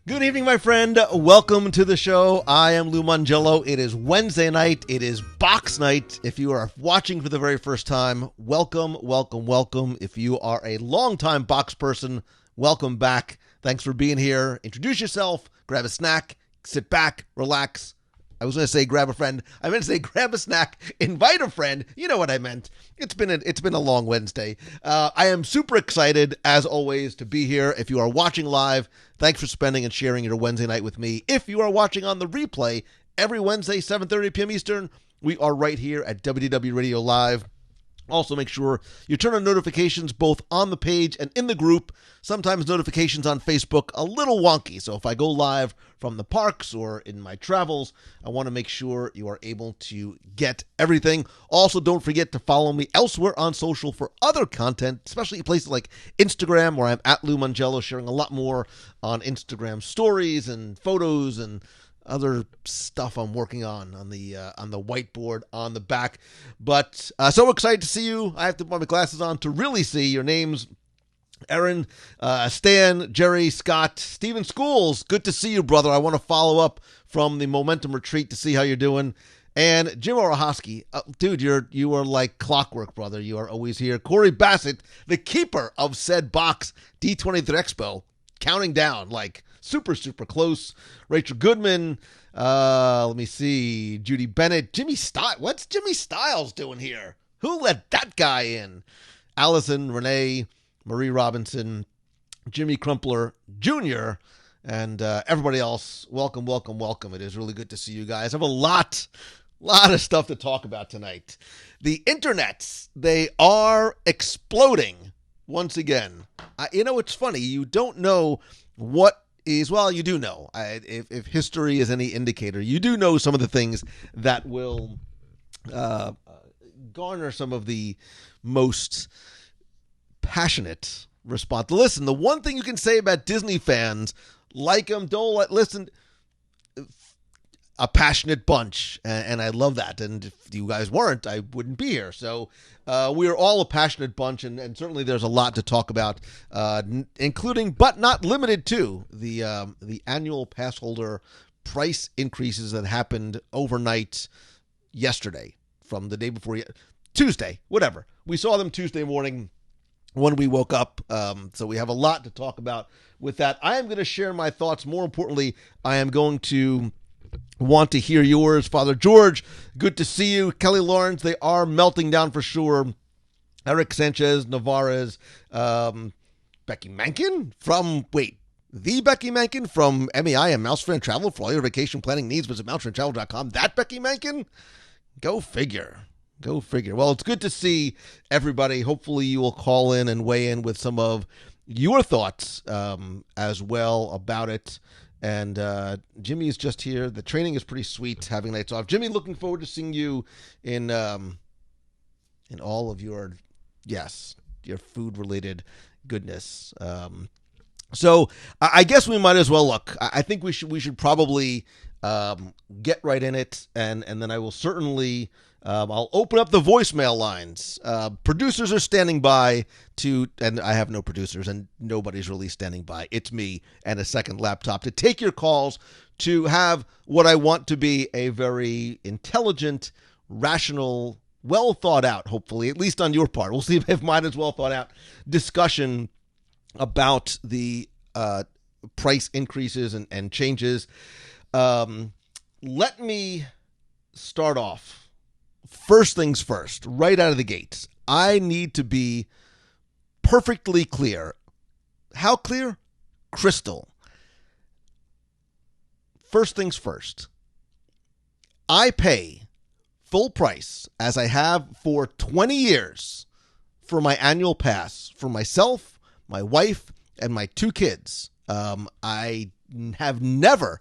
Good evening, my friend. Welcome to the show. I am Lou Mongello. It is Wednesday night. It is box night. If you are watching for the very first time, welcome, welcome, welcome. If you are a longtime box person, welcome back. Thanks for being here. Introduce yourself, grab a snack, sit back, relax. I was going to say grab a friend. I meant to say grab a snack, invite a friend. You know what I meant. It's been a long Wednesday. I am super excited, as always, to be here. If you are watching live, thanks for spending and sharing your Wednesday night with me. If you are watching on the replay, every Wednesday, 7:30 p.m. Eastern, we are right here at WDW Radio Live. Also, make sure you turn on notifications both on the page and in the group. Sometimes notifications on Facebook a little wonky. So if I go live from the parks or in my travels, I want to make sure you are able to get everything. Also, don't forget to follow me elsewhere on social for other content, especially places like Instagram, where I'm at Lou Mongello, sharing a lot more on Instagram stories and photos and other stuff I'm working on the whiteboard on the back. But so excited to see you. I have to put my glasses on to really see your names. Aaron, Stan, Jerry, Scott, Steven Schools. Good to see you, brother. I want to follow up from the Momentum Retreat to see how you're doing. And Jim Orahosky, dude, you are like clockwork, brother. You are always here. Corey Bassett, the keeper of said box, D23 Expo, counting down like super, super close. Rachel Goodman. Let me see. Judy Bennett. Jimmy Stiles. What's Jimmy Stiles doing here? Who let that guy in? Allison, Renee, Marie Robinson, Jimmy Crumpler Jr., and everybody else. Welcome, welcome, welcome. It is really good to see you guys. I have a lot of stuff to talk about tonight. The internets, they are exploding once again. It's funny. You don't know what is, well, you do know. If history is any indicator, you do know some of the things that will garner some of the most passionate response. Listen, the one thing you can say about Disney fans, like them, don't listen, a passionate bunch, and I love that. And if you guys weren't, I wouldn't be here. So we are all a passionate bunch, and certainly there's a lot to talk about, including, but not limited to, the annual Passholder price increases that happened overnight yesterday, from the day before, Tuesday, whatever. We saw them Tuesday morning when we woke up, so we have a lot to talk about with that. I am going to share my thoughts. More importantly, I am going to want to hear yours. Father George, good to see you. Kelly Lawrence, they are melting down for sure. Eric Sanchez, Navarez, Becky Mankin from, the Becky Mankin from MEI and Mousefriend Travel. For all your vacation planning needs, visit mousefriendtravel.com. That Becky Mankin? Go figure. Go figure. Well, it's good to see everybody. Hopefully you will call in and weigh in with some of your thoughts as well about it. And Jimmy is just here. The training is pretty sweet, having nights off. Jimmy, looking forward to seeing you in all of your food-related goodness. So I guess we might as well look. I think we should probably get right in it, and then I will certainly I'll open up the voicemail lines. Producers are standing by and I have no producers, and nobody's really standing by. It's me and a second laptop to take your calls, to have what I want to be a very intelligent, rational, well thought out, hopefully, at least on your part. We'll see if mine is well thought out, discussion about the price increases and changes. Let me start off. First things first, right out of the gates, I need to be perfectly clear. How clear? Crystal. First things first. I pay full price, as I have for 20 years, for my annual pass for myself, my wife, and my 2 kids. I have never,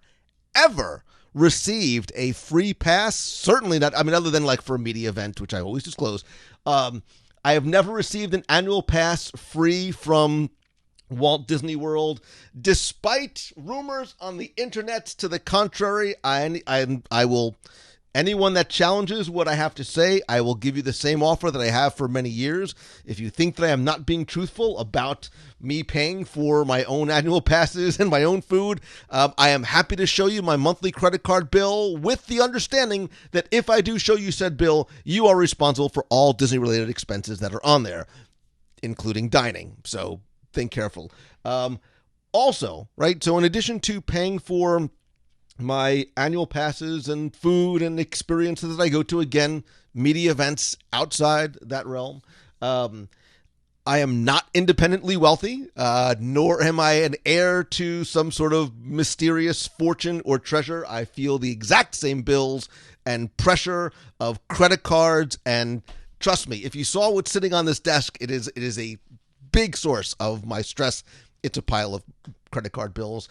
ever received a free pass, certainly not, other than like for a media event, which I always disclose. I have never received an annual pass free from Walt Disney World, despite rumors on the internet to the contrary. I will Anyone that challenges what I have to say, I will give you the same offer that I have for many years. If you think that I am not being truthful about me paying for my own annual passes and my own food, I am happy to show you my monthly credit card bill with the understanding that if I do show you said bill, you are responsible for all Disney-related expenses that are on there, including dining. So think careful. Also, right, so in addition to paying for my annual passes and food and experiences that I go to, again, media events outside that realm, I am not independently wealthy, nor am I an heir to some sort of mysterious fortune or treasure. I feel the exact same bills and pressure of credit cards, and trust me, if you saw what's sitting on this desk, it is a big source of my stress. It's a pile of credit card bills.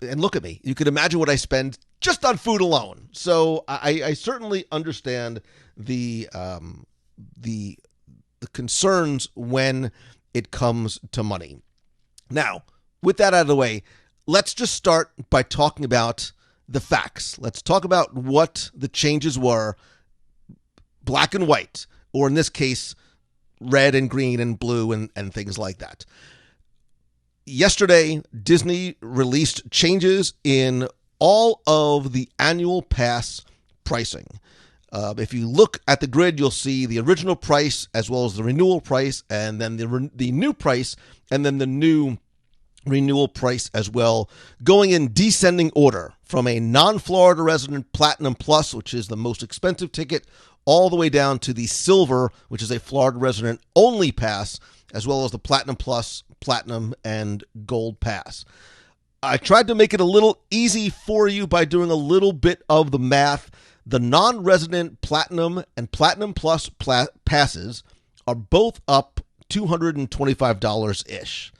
And look at me. You can imagine what I spend just on food alone. So I certainly understand the concerns when it comes to money. Now, with that out of the way, let's just start by talking about the facts. Let's talk about what the changes were, black and white, or in this case, red and green and blue and things like that. Yesterday, Disney released changes in all of the annual pass pricing. If you look at the grid, you'll see the original price as well as the renewal price, and then the new price, and then the new renewal price as well, going in descending order from a non-Florida resident Platinum Plus, which is the most expensive ticket, all the way down to the Silver, which is a Florida resident only pass, as well as the Platinum Plus, Platinum, and Gold Pass. I tried to make it a little easy for you by doing a little bit of the math. The non-resident Platinum and Platinum Plus passes are both up $225-ish.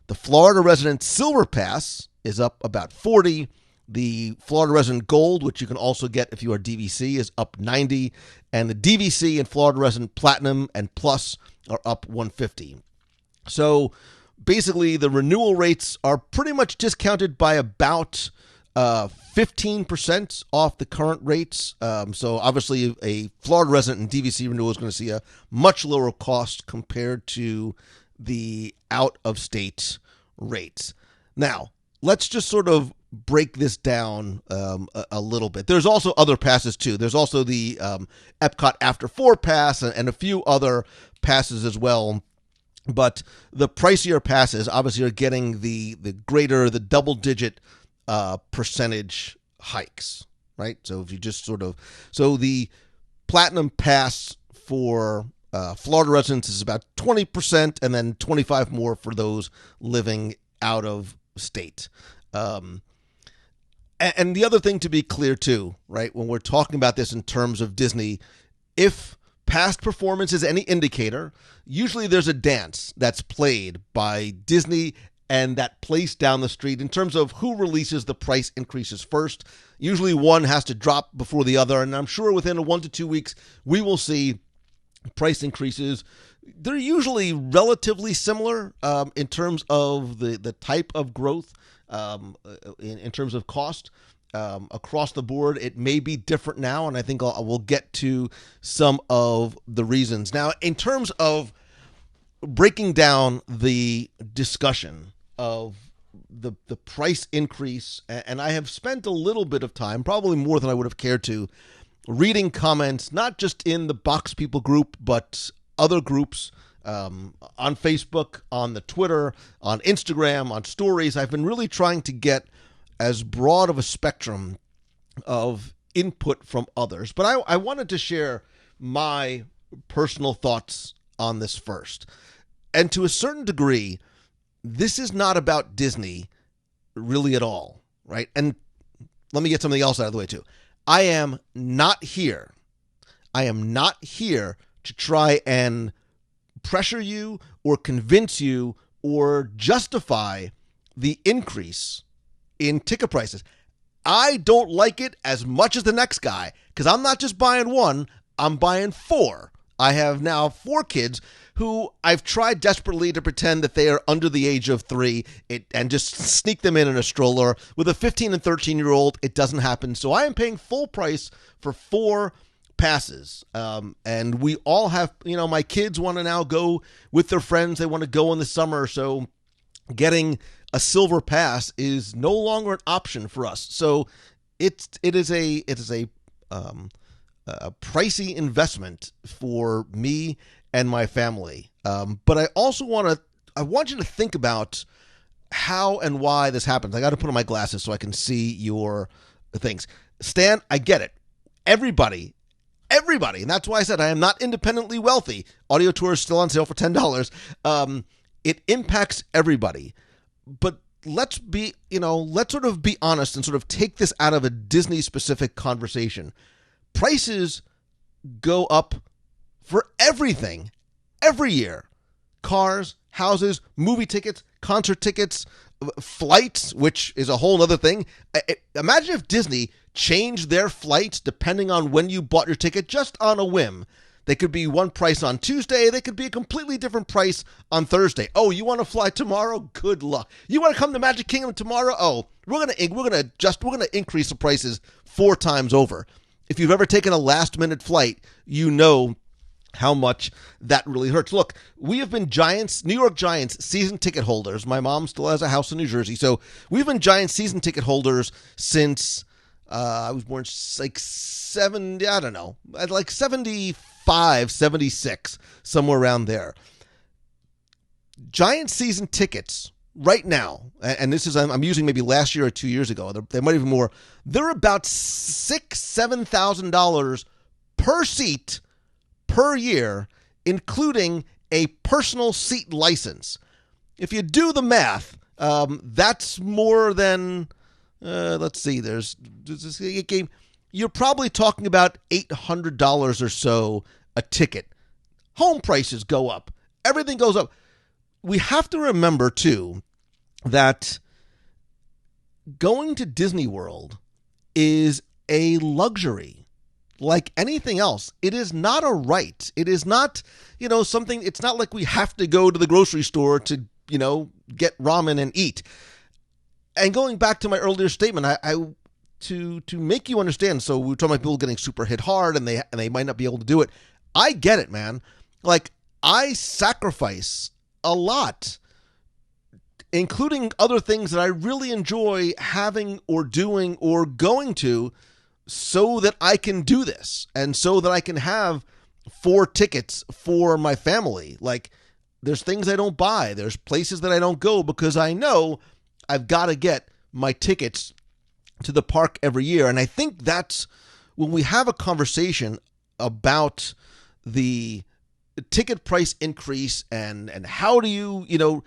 The Florida resident Silver Pass is up about $40. The Florida resident Gold, which you can also get if you are DVC, is up $90. And the DVC and Florida resident Platinum and Plus are up $150. So basically, the renewal rates are pretty much discounted by about 15% off the current rates. So obviously, a Florida resident and DVC renewal is going to see a much lower cost compared to the out-of-state rates. Now, let's just sort of break this down a little bit. There's also other passes too. There's also the Epcot After 4 pass and a few other passes as well. But the pricier passes obviously are getting the double-digit percentage hikes, right? So if you just so the Platinum Pass for Florida residents is about 20%, and then 25 more for those living out of state. And the other thing to be clear too, right, when we're talking about this in terms of Disney, if past performance is any indicator, usually there's a dance that's played by Disney and that place down the street in terms of who releases the price increases first. Usually one has to drop before the other, and I'm sure within 1 to 2 weeks we will see price increases. They're usually relatively similar in terms of the type of growth, in terms of cost. Across the board, it may be different now, and I think we'll get to some of the reasons. Now, in terms of breaking down the discussion of the price increase, and I have spent a little bit of time, probably more than I would have cared to, reading comments, not just in the Box People group, but other groups on Facebook, on the Twitter, on Instagram, on stories. I've been really trying to get as broad of a spectrum of input from others. But I wanted to share my personal thoughts on this first. And to a certain degree, this is not about Disney really at all, right? And let me get something else out of the way too. I am not here to try and pressure you or convince you or justify the increase in ticket prices. I don't like it as much as the next guy because I'm not just buying one, I'm buying 4 I have now 4 kids who I've tried desperately to pretend that they are under the age of 3 and just sneak them in a stroller. With a 15 and 13-year-old, it doesn't happen. So I am paying full price for 4 passes. And we all have, my kids want to now go with their friends. They want to go in the summer. So getting a silver pass is no longer an option for us. So it is a pricey investment for me and my family. But I also want you to think about how and why this happens. I got to put on my glasses so I can see your things. Stan, I get it. Everybody, and that's why I said I am not independently wealthy. Audio tour is still on sale for $10. It impacts everybody. But let's sort of be honest and sort of take this out of a Disney-specific conversation. Prices go up for everything every year. Cars, houses, movie tickets, concert tickets, flights, which is a whole other thing. Imagine if Disney changed their flights depending on when you bought your ticket, just on a whim. They could be one price on Tuesday. They could be a completely different price on Thursday. Oh, you want to fly tomorrow? Good luck. You want to come to Magic Kingdom tomorrow? Oh, we're gonna increase the prices 4 times over. If you've ever taken a last-minute flight, you know how much that really hurts. Look, we have been New York Giants season ticket holders. My mom still has a house in New Jersey, so we've been Giants season ticket holders since I was born like 75, 76, somewhere around there. Giant season tickets right now, and this is, I'm using maybe last year or 2 years ago, they might even more, they're about $6,000-$7,000 per seat per year, including a personal seat license. If you do the math, that's more than, let's see, there's a game. You're probably talking about $800 or so a ticket. Home prices go up. Everything goes up. We have to remember, too, that going to Disney World is a luxury. Like anything else, it is not a right. It is not, something, it's not like we have to go to the grocery store to, get ramen and eat. And going back to my earlier statement, to make you understand, so we were talking about people getting super hit hard and they might not be able to do it. I get it, man. Like, I sacrifice a lot, including other things that I really enjoy having or doing or going to, so that I can do this and so that I can have 4 tickets for my family. Like, there's things I don't buy. There's places that I don't go because I know I've got to get my tickets to the park every year. And I think that's when we have a conversation about the ticket price increase and how do you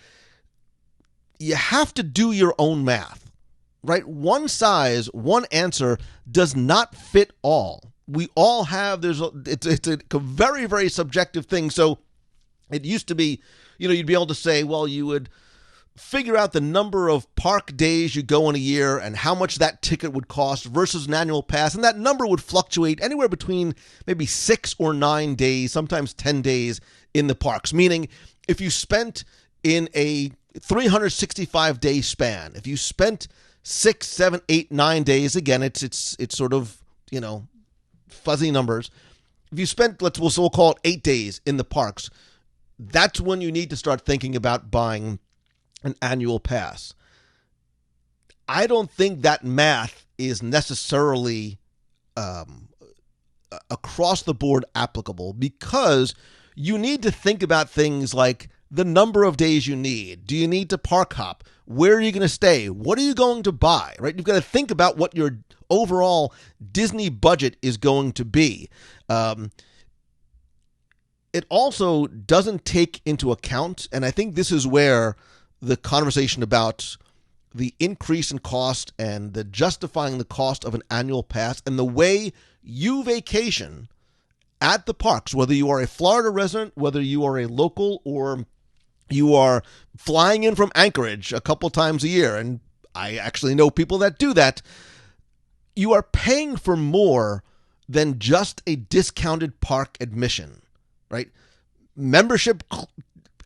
have to do your own math. Right? One size, one answer does not fit all. We all have, it's a very, very subjective thing. So it used to be, you'd be able to say, well, you would figure out the number of park days you go in a year and how much that ticket would cost versus an annual pass. And that number would fluctuate anywhere between maybe 6 or 9 days, sometimes 10 days in the parks. Meaning if you spent in a 365-day span, if you spent 6, 7, 8, 9 days. Again, it's sort of, fuzzy numbers. If you spent, we'll call it 8 days in the parks, that's when you need to start thinking about buying an annual pass. I don't think that math is necessarily across the board applicable, because you need to think about things like the number of days you need. Do you need to park hop? Where are you going to stay? What are you going to buy? Right? You've got to think about what your overall Disney budget is going to be. It also doesn't take into account, and I think this is where the conversation about the increase in cost and the justifying the cost of an annual pass and the way you vacation at the parks, whether you are a Florida resident, whether you are a local, or you are flying in from Anchorage a couple times a year, and I actually know people that do that, you are paying for more than just a discounted park admission, right? Membership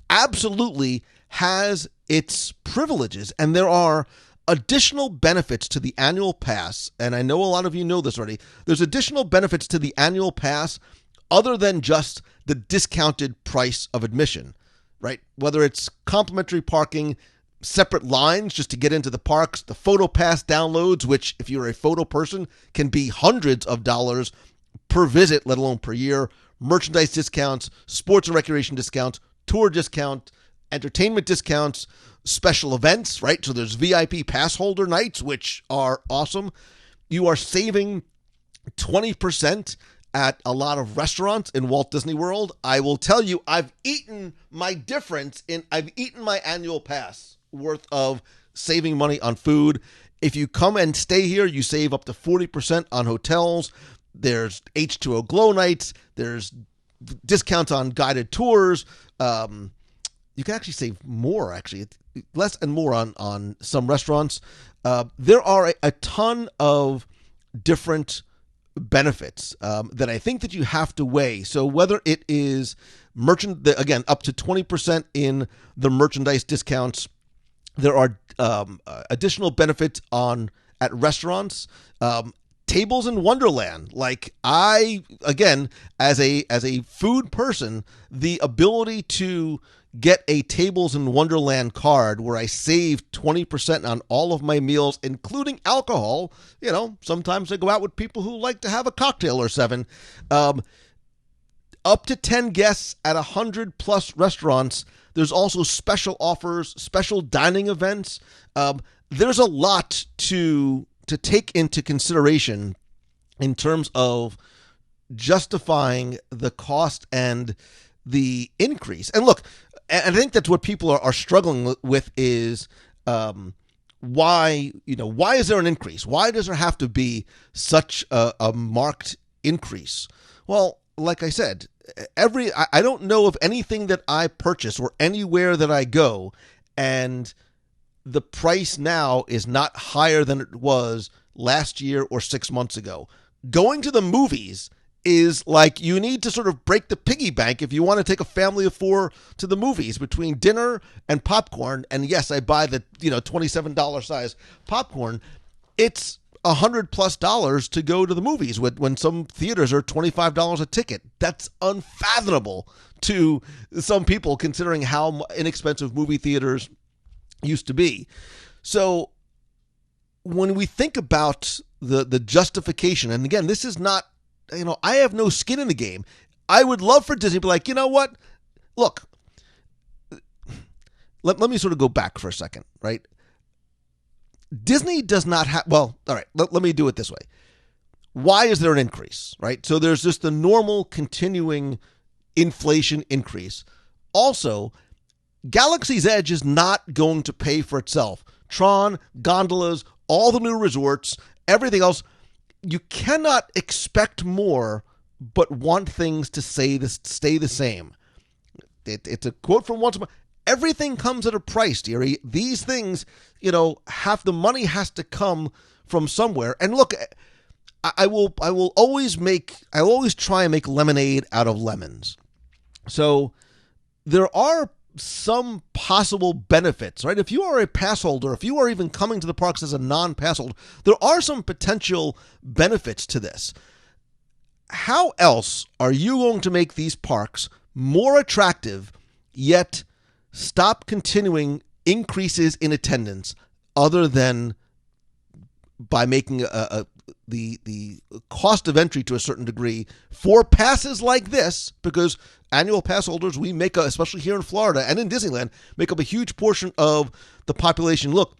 absolutely has its privileges, and there are additional benefits to the annual pass, and I know a lot of you know this already. There's additional benefits to the annual pass other than just the discounted price of admission, right? Whether it's complimentary parking, separate lines just to get into the parks, the photo pass downloads, which if you're a photo person can be hundreds of dollars per visit, let alone per year, merchandise discounts, sports and recreation discounts, tour discount, entertainment discounts, special events, right? So there's VIP pass holder nights, which are awesome. You are saving 20% at a lot of restaurants in Walt Disney World. I will tell you, I've eaten my annual pass worth of saving money on food. If you come and stay here, you save up to 40% on hotels. There's H2O Glow nights. There's discounts on guided tours. You can actually save more, actually. Less and more on some restaurants. There are a ton of different benefits that I think that you have to weigh. So whether it is again, up to 20% in the merchandise discounts, there are additional benefits at restaurants. Tables in Wonderland. Like again, as a food person, the ability to get a Tables in Wonderland card where I save 20% on all of my meals, including alcohol. You know, sometimes I go out with people who like to have a cocktail or 7. Up to 10 guests at 100 plus restaurants. There's also special offers, special dining events. There's a lot to take into consideration in terms of justifying the cost and the increase. And look, and I think that's what people are struggling with is why is there an increase? Why does there have to be such a marked increase? Well, like I said, I don't know of anything that I purchase or anywhere that I go and the price now is not higher than it was last year or 6 months ago. Going to the movies is like you need to sort of break the piggy bank if you want to take a family of 4 to the movies between dinner and popcorn. And yes, I buy the $27 size popcorn. It's $100+ to go to the movies when some theaters are $25 a ticket. That's unfathomable to some people considering how inexpensive movie theaters used to be. So when we think about the justification, and again, this is not, I have no skin in the game. I would love for Disney to be like, you know what? Look, let me sort of go back for a second, right? Disney does not have, well, all right, let me do it this way. Why is there an increase, right? So there's just the normal continuing inflation increase. Also, Galaxy's Edge is not going to pay for itself. Tron, gondolas, all the new resorts, everything else. You cannot expect more, but want things to stay the same. It's a quote from once. Everything comes at a price, dearie. These things, the money has to come from somewhere. And look, I will always try and make lemonade out of lemons. So there are some possible benefits, right? If you are a pass holder, if you are even coming to the parks as a non-pass holder, there are some potential benefits to this. How else are you going to make these parks more attractive, yet stop continuing increases in attendance other than by making the cost of entry to a certain degree for passes like this? Because annual pass holders, we make, especially here in Florida and in Disneyland, make up a huge portion of the population. Look,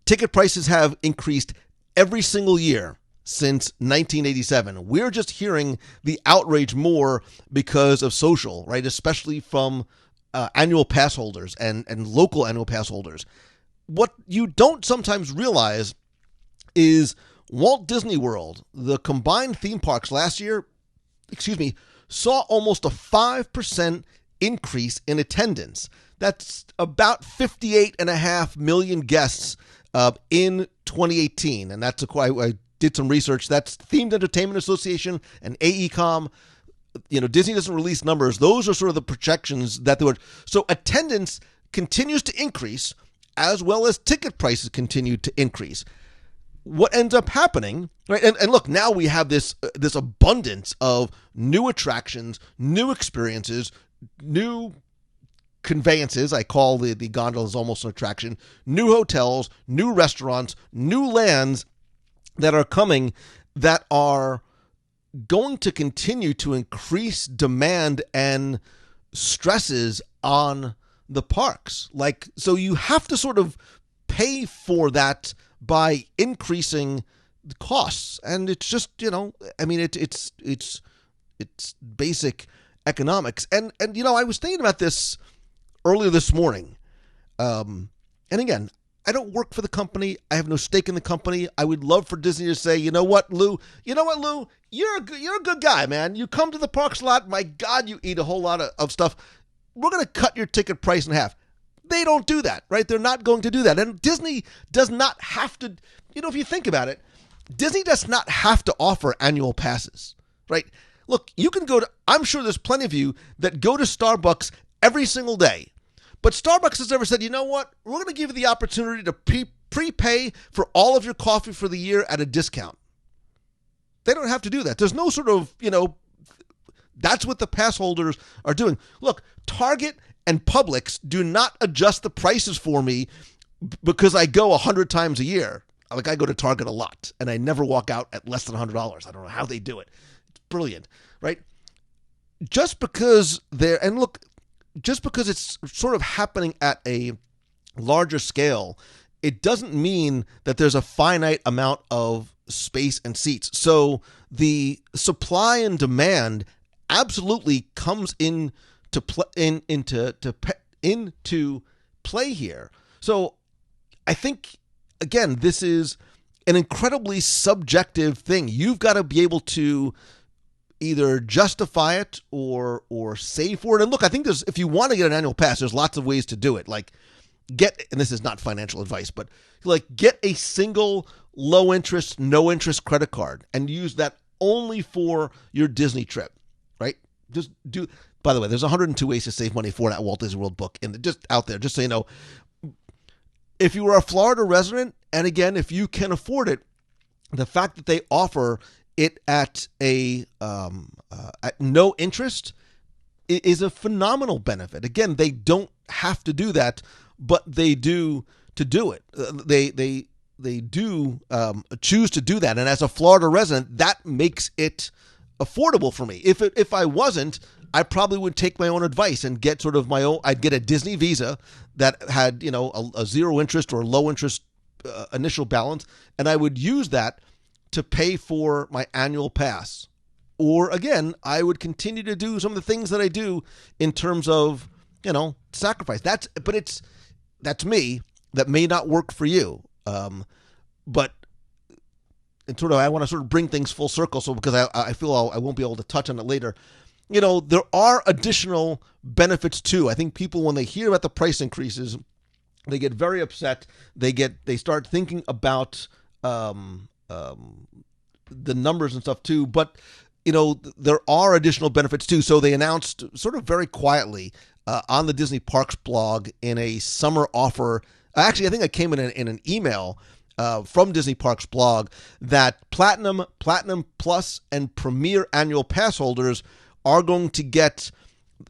ticket prices have increased every single year since 1987. We're just hearing the outrage more because of social, right? Especially from annual pass holders and local annual pass holders. What you don't sometimes realize is Walt Disney World, the combined theme parks last year, saw almost a 5% increase in attendance. That's about 58.5 million guests in 2018. And I did some research. That's Themed Entertainment Association and AECOM. Disney doesn't release numbers. Those are sort of the projections that they were. So attendance continues to increase, as well as ticket prices continue to increase. What ends up happening, right? And look, now we have this abundance of new attractions, new experiences, new conveyances. I call the gondolas almost an attraction. New hotels, new restaurants, new lands that are coming that are going to continue to increase demand and stresses on the parks. So you have to sort of pay for that by increasing the costs. And it's just, it's basic economics. And I was thinking about this earlier this morning. And again, I don't work for the company. I have no stake in the company. I would love for Disney to say, you know what, Lou? You're a good guy, man. You come to the parks a lot. My God, you eat a whole lot of stuff. We're going to cut your ticket price in half. They don't do that, right? They're not going to do that. And Disney does not have to, if you think about it, Disney does not have to offer annual passes, right? Look, you can go to, I'm sure there's plenty of you that go to Starbucks every single day. But Starbucks has never said, you know what, we're going to give you the opportunity to prepay for all of your coffee for the year at a discount. They don't have to do that. There's no sort of, that's what the pass holders are doing. Look, Target and Publix do not adjust the prices for me because I go 100 times a year. Like, I go to Target a lot, and I never walk out at less than $100. I don't know how they do it. It's brilliant, right? Just because it's sort of happening at a larger scale, it doesn't mean that there's a finite amount of space and seats. So the supply and demand absolutely comes into play here. So I think, again, this is an incredibly subjective thing. You've got to be able to either justify it or save for it. And look, I think if you want to get an annual pass, there's lots of ways to do it. Like, and this is not financial advice, but get a single low interest, no interest credit card and use that only for your Disney trip, right? Just do. By the way, there's 102 ways to save money for that Walt Disney World book, and just out there, just so you know. If you are a Florida resident, and again, if you can afford it, the fact that they offer it at no interest is a phenomenal benefit. Again, they don't have to do that, but they do to do it. They do choose to do that, and as a Florida resident, that makes it affordable for me. If I wasn't, I probably would take my own advice and get sort of my own. I'd get a Disney Visa that had a zero interest or low interest initial balance, and I would use that to pay for my annual pass. Or again, I would continue to do some of the things that I do in terms of sacrifice. That's me. That may not work for you. But I want to sort of bring things full circle. So because I feel I won't be able to touch on it later. There are additional benefits too. I think people, when they hear about the price increases, they get very upset. They start thinking about the numbers and stuff too. But there are additional benefits too. So they announced sort of very quietly on the Disney Parks blog in a summer offer. Actually, I think it came in an email from Disney Parks blog that Platinum Plus, and Premier Annual Pass holders are going to get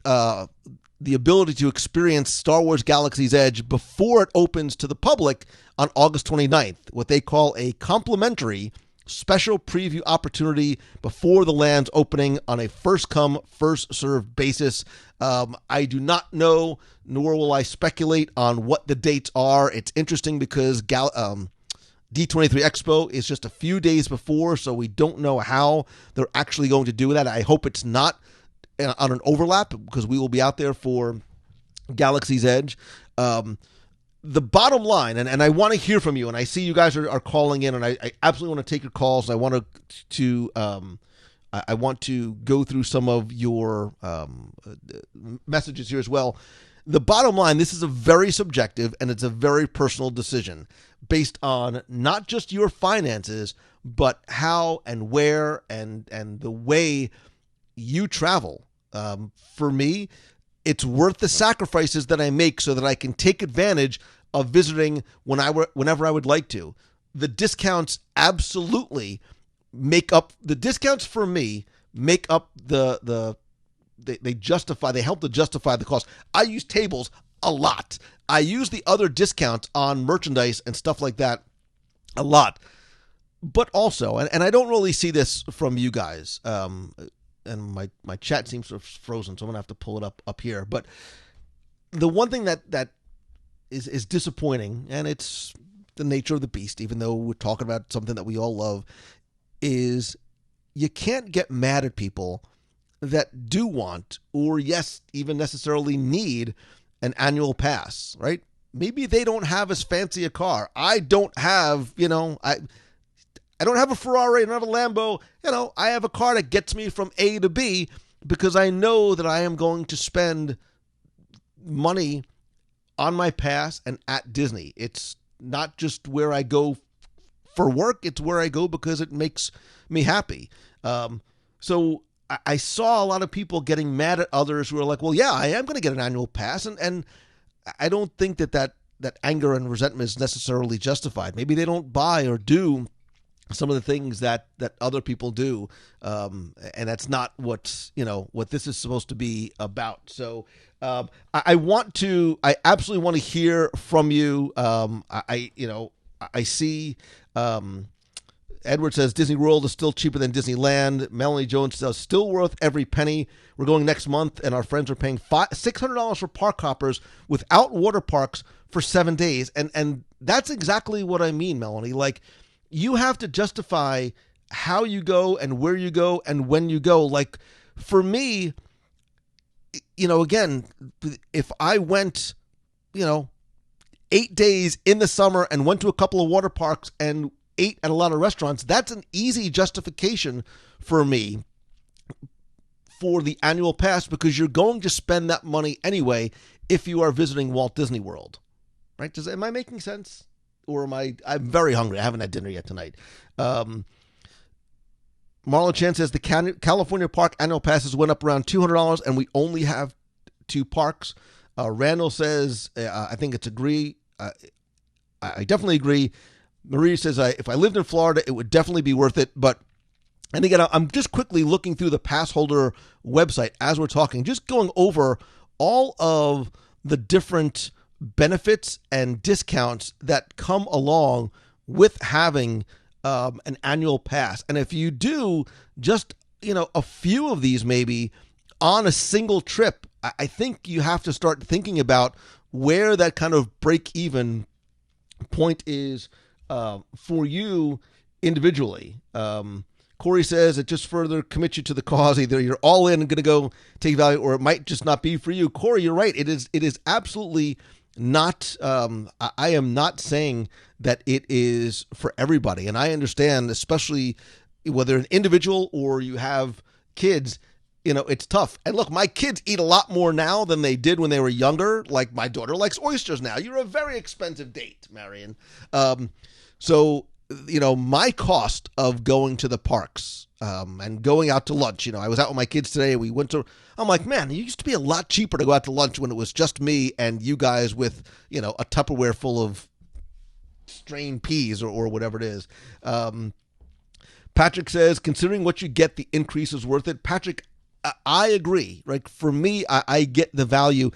the ability to experience Star Wars Galaxy's Edge before it opens to the public on August 29th, what they call a complimentary special preview opportunity before the land's opening on a first-come, first-served basis. I do not know, nor will I speculate on what the dates are. It's interesting because D23 Expo is just a few days before, so we don't know how they're actually going to do that. I hope it's not on an overlap, because we will be out there for Galaxy's Edge. The bottom line, and I want to hear from you, and I see you guys are calling in, and I absolutely want to take your calls. I want to go through some of your messages here as well. The bottom line, this is a very subjective and it's a very personal decision based on not just your finances, but how and where and the way you travel. For me, it's worth the sacrifices that I make so that I can take advantage of visiting whenever I would like to. The discounts absolutely make up the discounts for me. Make up they help to justify the cost. I use tables a lot. I use the other discounts on merchandise and stuff like that a lot. But also, and I don't really see this from you guys, and my chat seems to have frozen, so I'm going to have to pull it up here. But the one thing that is disappointing, and it's the nature of the beast, even though we're talking about something that we all love, is you can't get mad at people that do want, or yes, even necessarily need an annual pass, right? Maybe they don't have as fancy a car. I don't have, I don't have a Ferrari, I don't have a Lambo. I have a car that gets me from A to B because I know that I am going to spend money on my pass and at Disney. It's not just where I go for work. It's where I go because it makes me happy. So I saw a lot of people getting mad at others who are like, well, yeah, I am going to get an annual pass. And I don't think that anger and resentment is necessarily justified. Maybe they don't buy or do some of the things that other people do. And that's not what this is supposed to be about. So I absolutely want to hear from you. I see, Edward says Disney World is still cheaper than Disneyland. Melanie Jones says still worth every penny. We're going next month, and our friends are paying $600 for park hoppers without water parks for 7 days. And that's exactly what I mean, Melanie. Like, you have to justify how you go and where you go and when you go. Like, for me, again, if I went, 8 days in the summer and went to a couple of water parks and ate at a lot of restaurants, that's an easy justification for me for the annual pass, because you're going to spend that money anyway if you are visiting Walt Disney World, right? Am I making sense? Or I'm very hungry. I haven't had dinner yet tonight. Marlon Chan says the California Park annual passes went up around $200 and we only have 2 parks. Randall says, I think it's agree. I definitely agree. Marie says, if I lived in Florida, it would definitely be worth it. And again, I'm just quickly looking through the Passholder website as we're talking, just going over all of the different benefits and discounts that come along with having an annual pass. And if you do just, a few of these maybe on a single trip, I think you have to start thinking about where that kind of break-even point is for you individually. Corey says it just further commits you to the cause. Either you're all in and going to go take value, or it might just not be for you. Corey, you're right. It is absolutely not. I am not saying that it is for everybody. And I understand, especially whether an individual or you have kids, it's tough. And look, my kids eat a lot more now than they did when they were younger. Like, my daughter likes oysters now. You're a very expensive date, Marion. So, my cost of going to the parks and going out to lunch, I was out with my kids today. I'm like, man, it used to be a lot cheaper to go out to lunch when it was just me and you guys with, a Tupperware full of strained peas or whatever it is. Patrick says, considering what you get, the increase is worth it. Patrick, I agree. Right? For me, I get the value.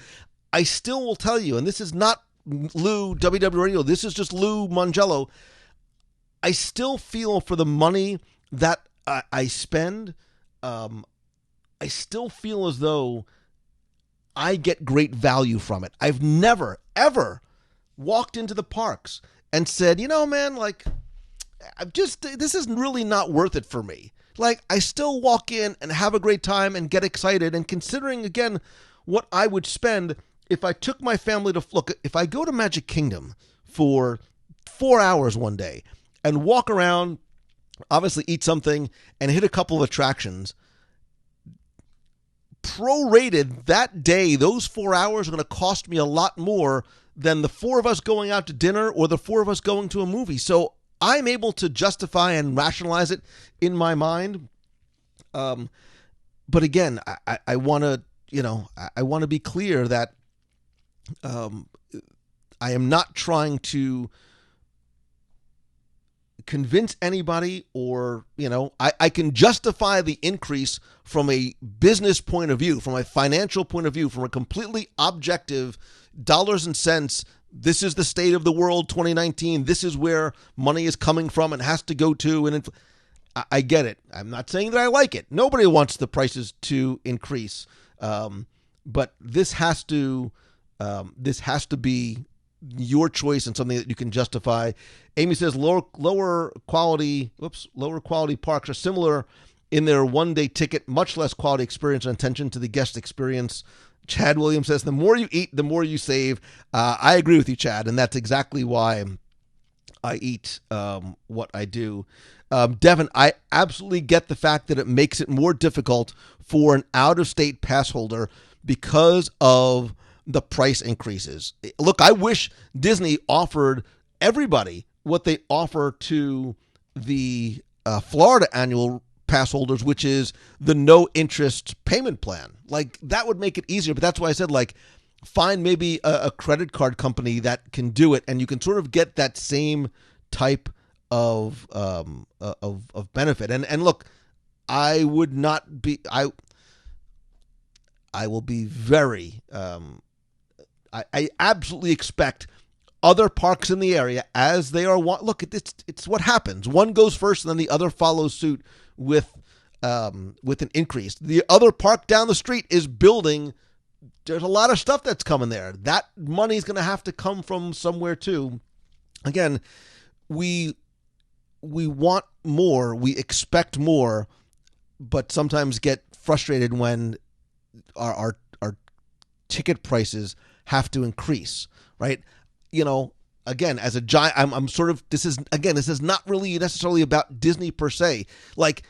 I still will tell you, and this is not Lou WDW Radio, this is just Lou Mongello. I still feel for the money that I spend, I still feel as though I get great value from it. I've never, ever walked into the parks and said, man, like, this is really not worth it for me. Like, I still walk in and have a great time and get excited. And considering, again, what I would spend if I took my family to look, if I go to Magic Kingdom for 4 hours one day and walk around, obviously eat something and hit a couple of attractions, prorated that day, those 4 hours are going to cost me a lot more than the 4 of us going out to dinner or the 4 of us going to a movie. So I'm able to justify and rationalize it in my mind. but again, I want to, I want to be clear that I am not trying to convince anybody, or, I can justify the increase from a business point of view, from a financial point of view, from a completely objective dollars and cents. This is the state of the world 2019. This is where money is coming from and has to go to. And I get it. I'm not saying that I like it. Nobody wants the prices to increase. But this has to be your choice and something that you can justify. Amy says lower quality parks are similar in their one-day ticket, much less quality experience and attention to the guest experience. Chad Williams says the more you eat, the more you save. I agree with you, Chad, and that's exactly why I eat what I do. Devin, I absolutely get the fact that it makes it more difficult for an out-of-state pass holder because of the price increases. Look, I wish Disney offered everybody what they offer to the Florida annual pass holders, which is the no interest payment plan. Like, that would make it easier. But that's why I said, like, find maybe a credit card company that can do it, and you can sort of get that same type of benefit. And look, I would not be I will be very I absolutely expect other parks in the area, as they are. Look, it's what happens. One goes first, and then the other follows suit with an increase. The other park down the street is building. There's a lot of stuff that's coming there. That money is going to have to come from somewhere too. Again, we want more, we expect more, but sometimes get frustrated when our ticket prices have to increase, right? Again, as a giant, I'm sort of, this is not really necessarily about Disney per se. Like,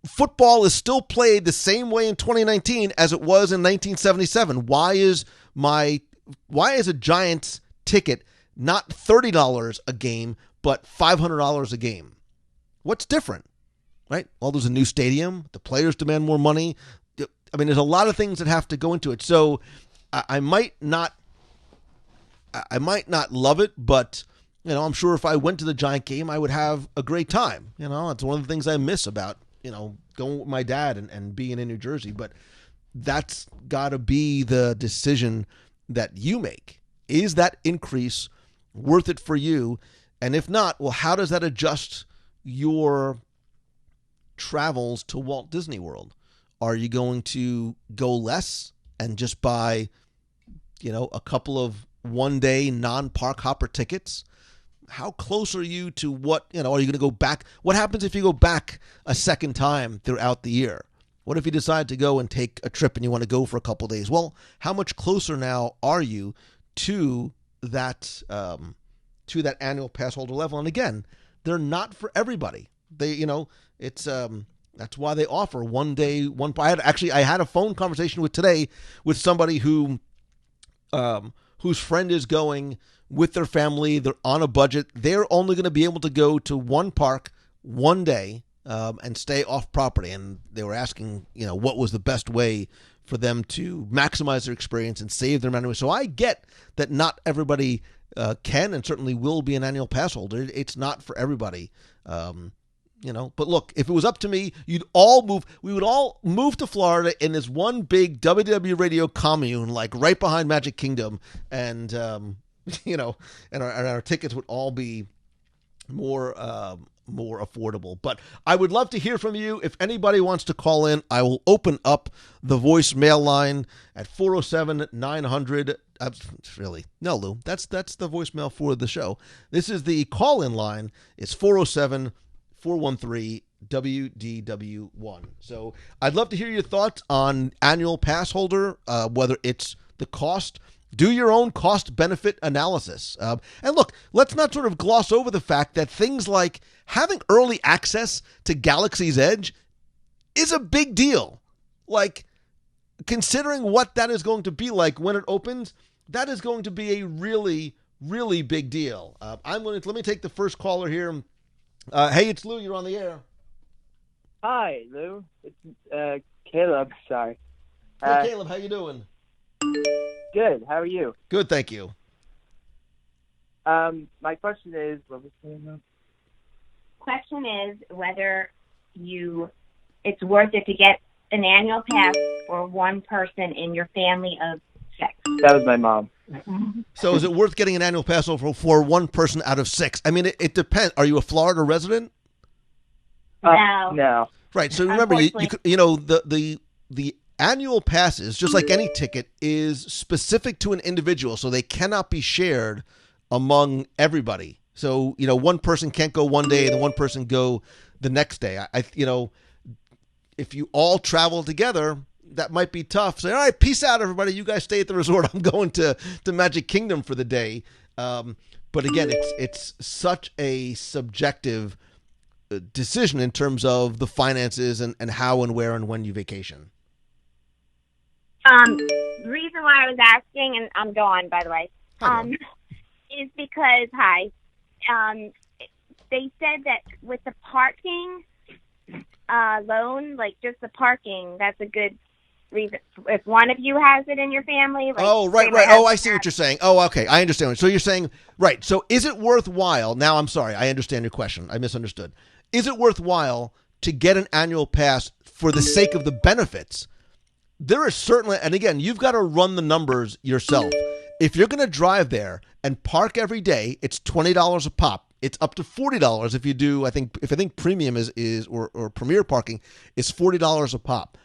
football is still played the same way in 2019 as it was in 1977. Why is a Giants ticket not $30 a game, but $500 a game? What's different, right? Well, there's a new stadium. The players demand more money. I mean, there's a lot of things that have to go into it. So I might not love it, but I'm sure if I went to the Giant game, I would have a great time. It's one of the things I miss about going with my dad and being in New Jersey. But that's got to be the decision that you make. Is that increase worth it for you? And if not, well, how does that adjust your travels to Walt Disney World? Are you going to go less and just buy, a couple of one-day non-park hopper tickets? How close are you to what, are you going to go back? What happens if you go back a second time throughout the year? What if you decide to go and take a trip and you want to go for a couple of days? Well, how much closer now are you to that annual pass holder level? And again, they're not for everybody. They, it's that's why they offer one day, one. I had a phone conversation today with somebody whose friend is going with their family. They're on a budget. They're only going to be able to go to one park one day and stay off property. And they were asking, what was the best way for them to maximize their experience and save their money. So I get that not everybody can and certainly will be an annual pass holder. It's not for everybody. But look, if it was up to me, we would all move to Florida in this one big WDW Radio commune, like right behind Magic Kingdom. And, and our tickets would all be more affordable. But I would love to hear from you. If anybody wants to call in, I will open up the voicemail line at 407-900. Really? No, Lou, that's the voicemail for the show. This is the call-in line. It's 407-413-WDW1. So I'd love to hear your thoughts on annual pass holder, whether it's the cost. Do your own cost-benefit analysis. And look, let's not sort of gloss over the fact that things like having early access to Galaxy's Edge is a big deal. Like, considering what that is going to be like when it opens, that is going to be a really, really big deal. Let me take the first caller here. Hey, it's Lou. You're on the air. Hi, Lou. It's Caleb, sorry. Hey, Caleb, how you doing? Good. How are you? Good, thank you. My question is, what was the name? Question is whether it's worth it to get an annual pass for one person in your family of 6. That was my mom. So is it worth getting an annual pass for one person out of 6? I mean, it depends. Are you a Florida resident? No. Right. So remember, the annual passes, just like any ticket, is specific to an individual, so they cannot be shared among everybody. So one person can't go one day and then one person go the next day. If you all travel together, that might be tough. Say, all right, peace out, everybody. You guys stay at the resort. I'm going to Magic Kingdom for the day. But again, it's such a subjective decision in terms of the finances and how and where and when you vacation. The reason why I was asking, and I'm Dawn, by the way, is because, they said that with the parking loan, like just the parking, that's a good reason. If one of you has it in your family. Like, right. Oh, I see what you're saying. Oh, okay. I understand. So you're saying, right. So is it worthwhile? Now, I'm sorry. I understand your question. I misunderstood. Is it worthwhile to get an annual pass for the sake of the benefits? There is certainly, and again, you've got to run the numbers yourself. If you're going to drive there and park every day, it's $20 a pop. It's up to $40 if you do. I think premium is or premier parking is $40 a pop.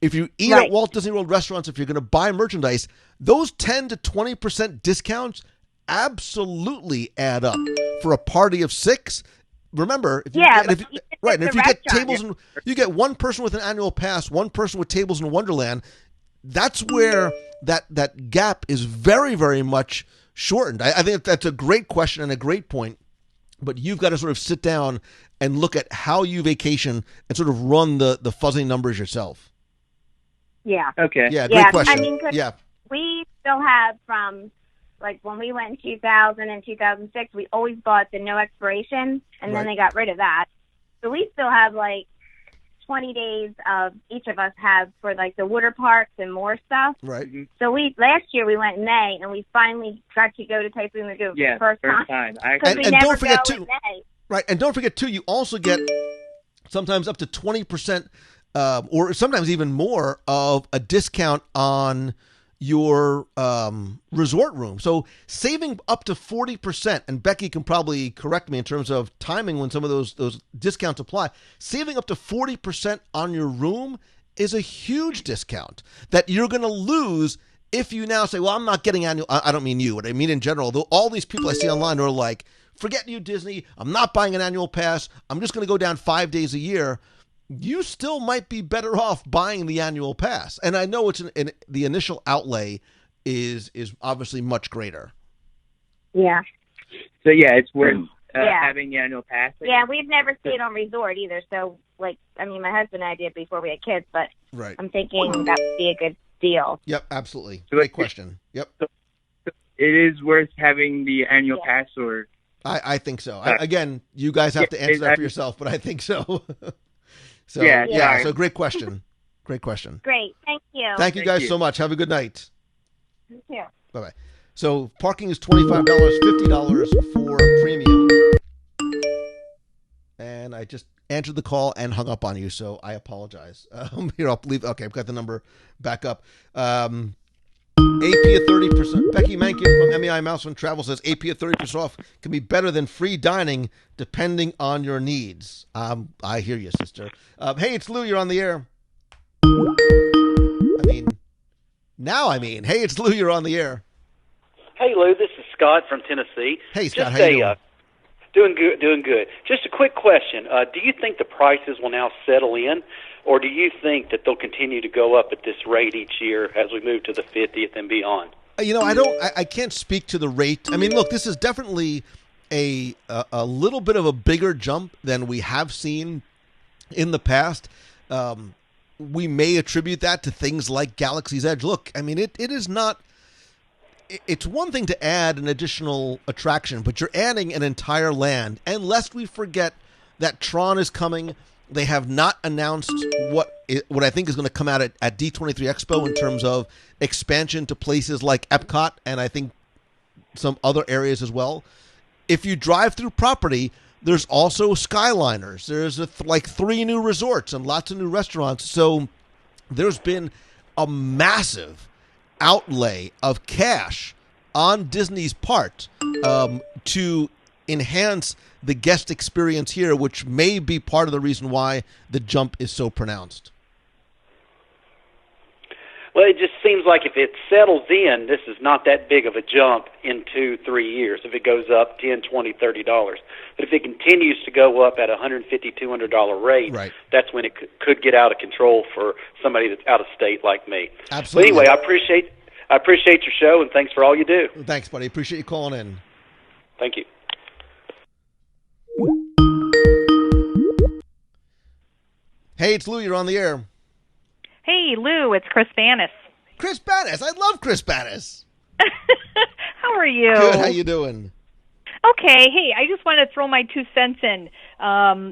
If you eat at Walt Disney World restaurants, if you're going to buy merchandise, those 10 to 20% discounts absolutely add up for a party of 6. Remember, if you get tables and you get one person with an annual pass, one person with tables in Wonderland, that's where that gap is very, very much shortened. I think that's a great question and a great point, but you've got to sort of sit down and look at how you vacation and sort of run the fuzzy numbers yourself. Yeah. Okay. Yeah, great question. I mean, we still have from, like, when we went in 2000 and 2006, we always bought the no expiration, and then they got rid of that. So we still have, like, 20 days of each of us have for, like, the water parks and more stuff. Right. So last year we went in May, and we finally got to go to Typhoon Lagoon for the first time. And don't forget, too, right, and don't forget, too, you also get sometimes up to 20% or sometimes even more of a discount on your resort room. So saving up to 40%, and Becky can probably correct me in terms of timing when some of those discounts apply. Saving up to 40% on your room is a huge discount that you're going to lose if you now say, well, I'm not getting annual. I don't mean you, but I mean in general. All these people I see online are like, forget you, Disney. I'm not buying an annual pass. I'm just going to go down 5 days a year. You still might be better off buying the annual pass. And I know the initial outlay is obviously much greater. Yeah. So, it's worth having the annual pass. Yeah, we've never stayed on resort either. So, my husband and I did before we had kids, but I'm thinking that would be a good deal. Yep, absolutely. Great question. Yep. It is worth having the annual pass, or? I think so. Again, you guys have to answer that for yourself, but I think so. So, so great question. Great question. Great. Thank you. Thank you guys so much. Have a good night. You too. Bye-bye. So parking is $25, $50 for premium. And I just answered the call and hung up on you, so I apologize. Here, I'll leave. Okay, I've got the number back up. AP at 30%. Becky Mankin from MEI Mouse and Travel says AP at 30% off can be better than free dining depending on your needs. I hear you, sister. Hey, it's Lou. You're on the air. Hey, it's Lou. You're on the air. Hey, Lou. This is Scott from Tennessee. Hey, Scott. How you doing? Doing good. Just a quick question. Do you think the prices will now settle in? Or do you think that they'll continue to go up at this rate each year as we move to the 50th and beyond? I can't speak to the rate. I mean, look, this is definitely a little bit of a bigger jump than we have seen in the past. We may attribute that to things like Galaxy's Edge. Look, I mean, it is not. It's one thing to add an additional attraction, but you're adding an entire land. And lest we forget that Tron is coming. They have not announced what what I think is going to come out at D23 Expo in terms of expansion to places like Epcot and I think some other areas as well. If you drive through property, there's also Skyliners. There's like 3 new resorts and lots of new restaurants. So there's been a massive outlay of cash on Disney's part to enhance the guest experience here, which may be part of the reason why the jump is so pronounced. Well, it just seems like if it settles in, this is not that big of a jump in 2-3 years. If it goes up $10, $20, $30, but if it continues to go up at $150, $200 rate, right, that's when it could get out of control for somebody that's out of state like me. Absolutely. But anyway, I appreciate your show, and thanks for all you do. Thanks, buddy. Appreciate you calling in. Thank you. Hey, it's Lou. You're on the air. Hey, Lou, it's Chris Banis. Chris Banis. I love Chris Banis. How are you? Good. How you doing? Okay. Hey, I just wanted to throw my 2 cents in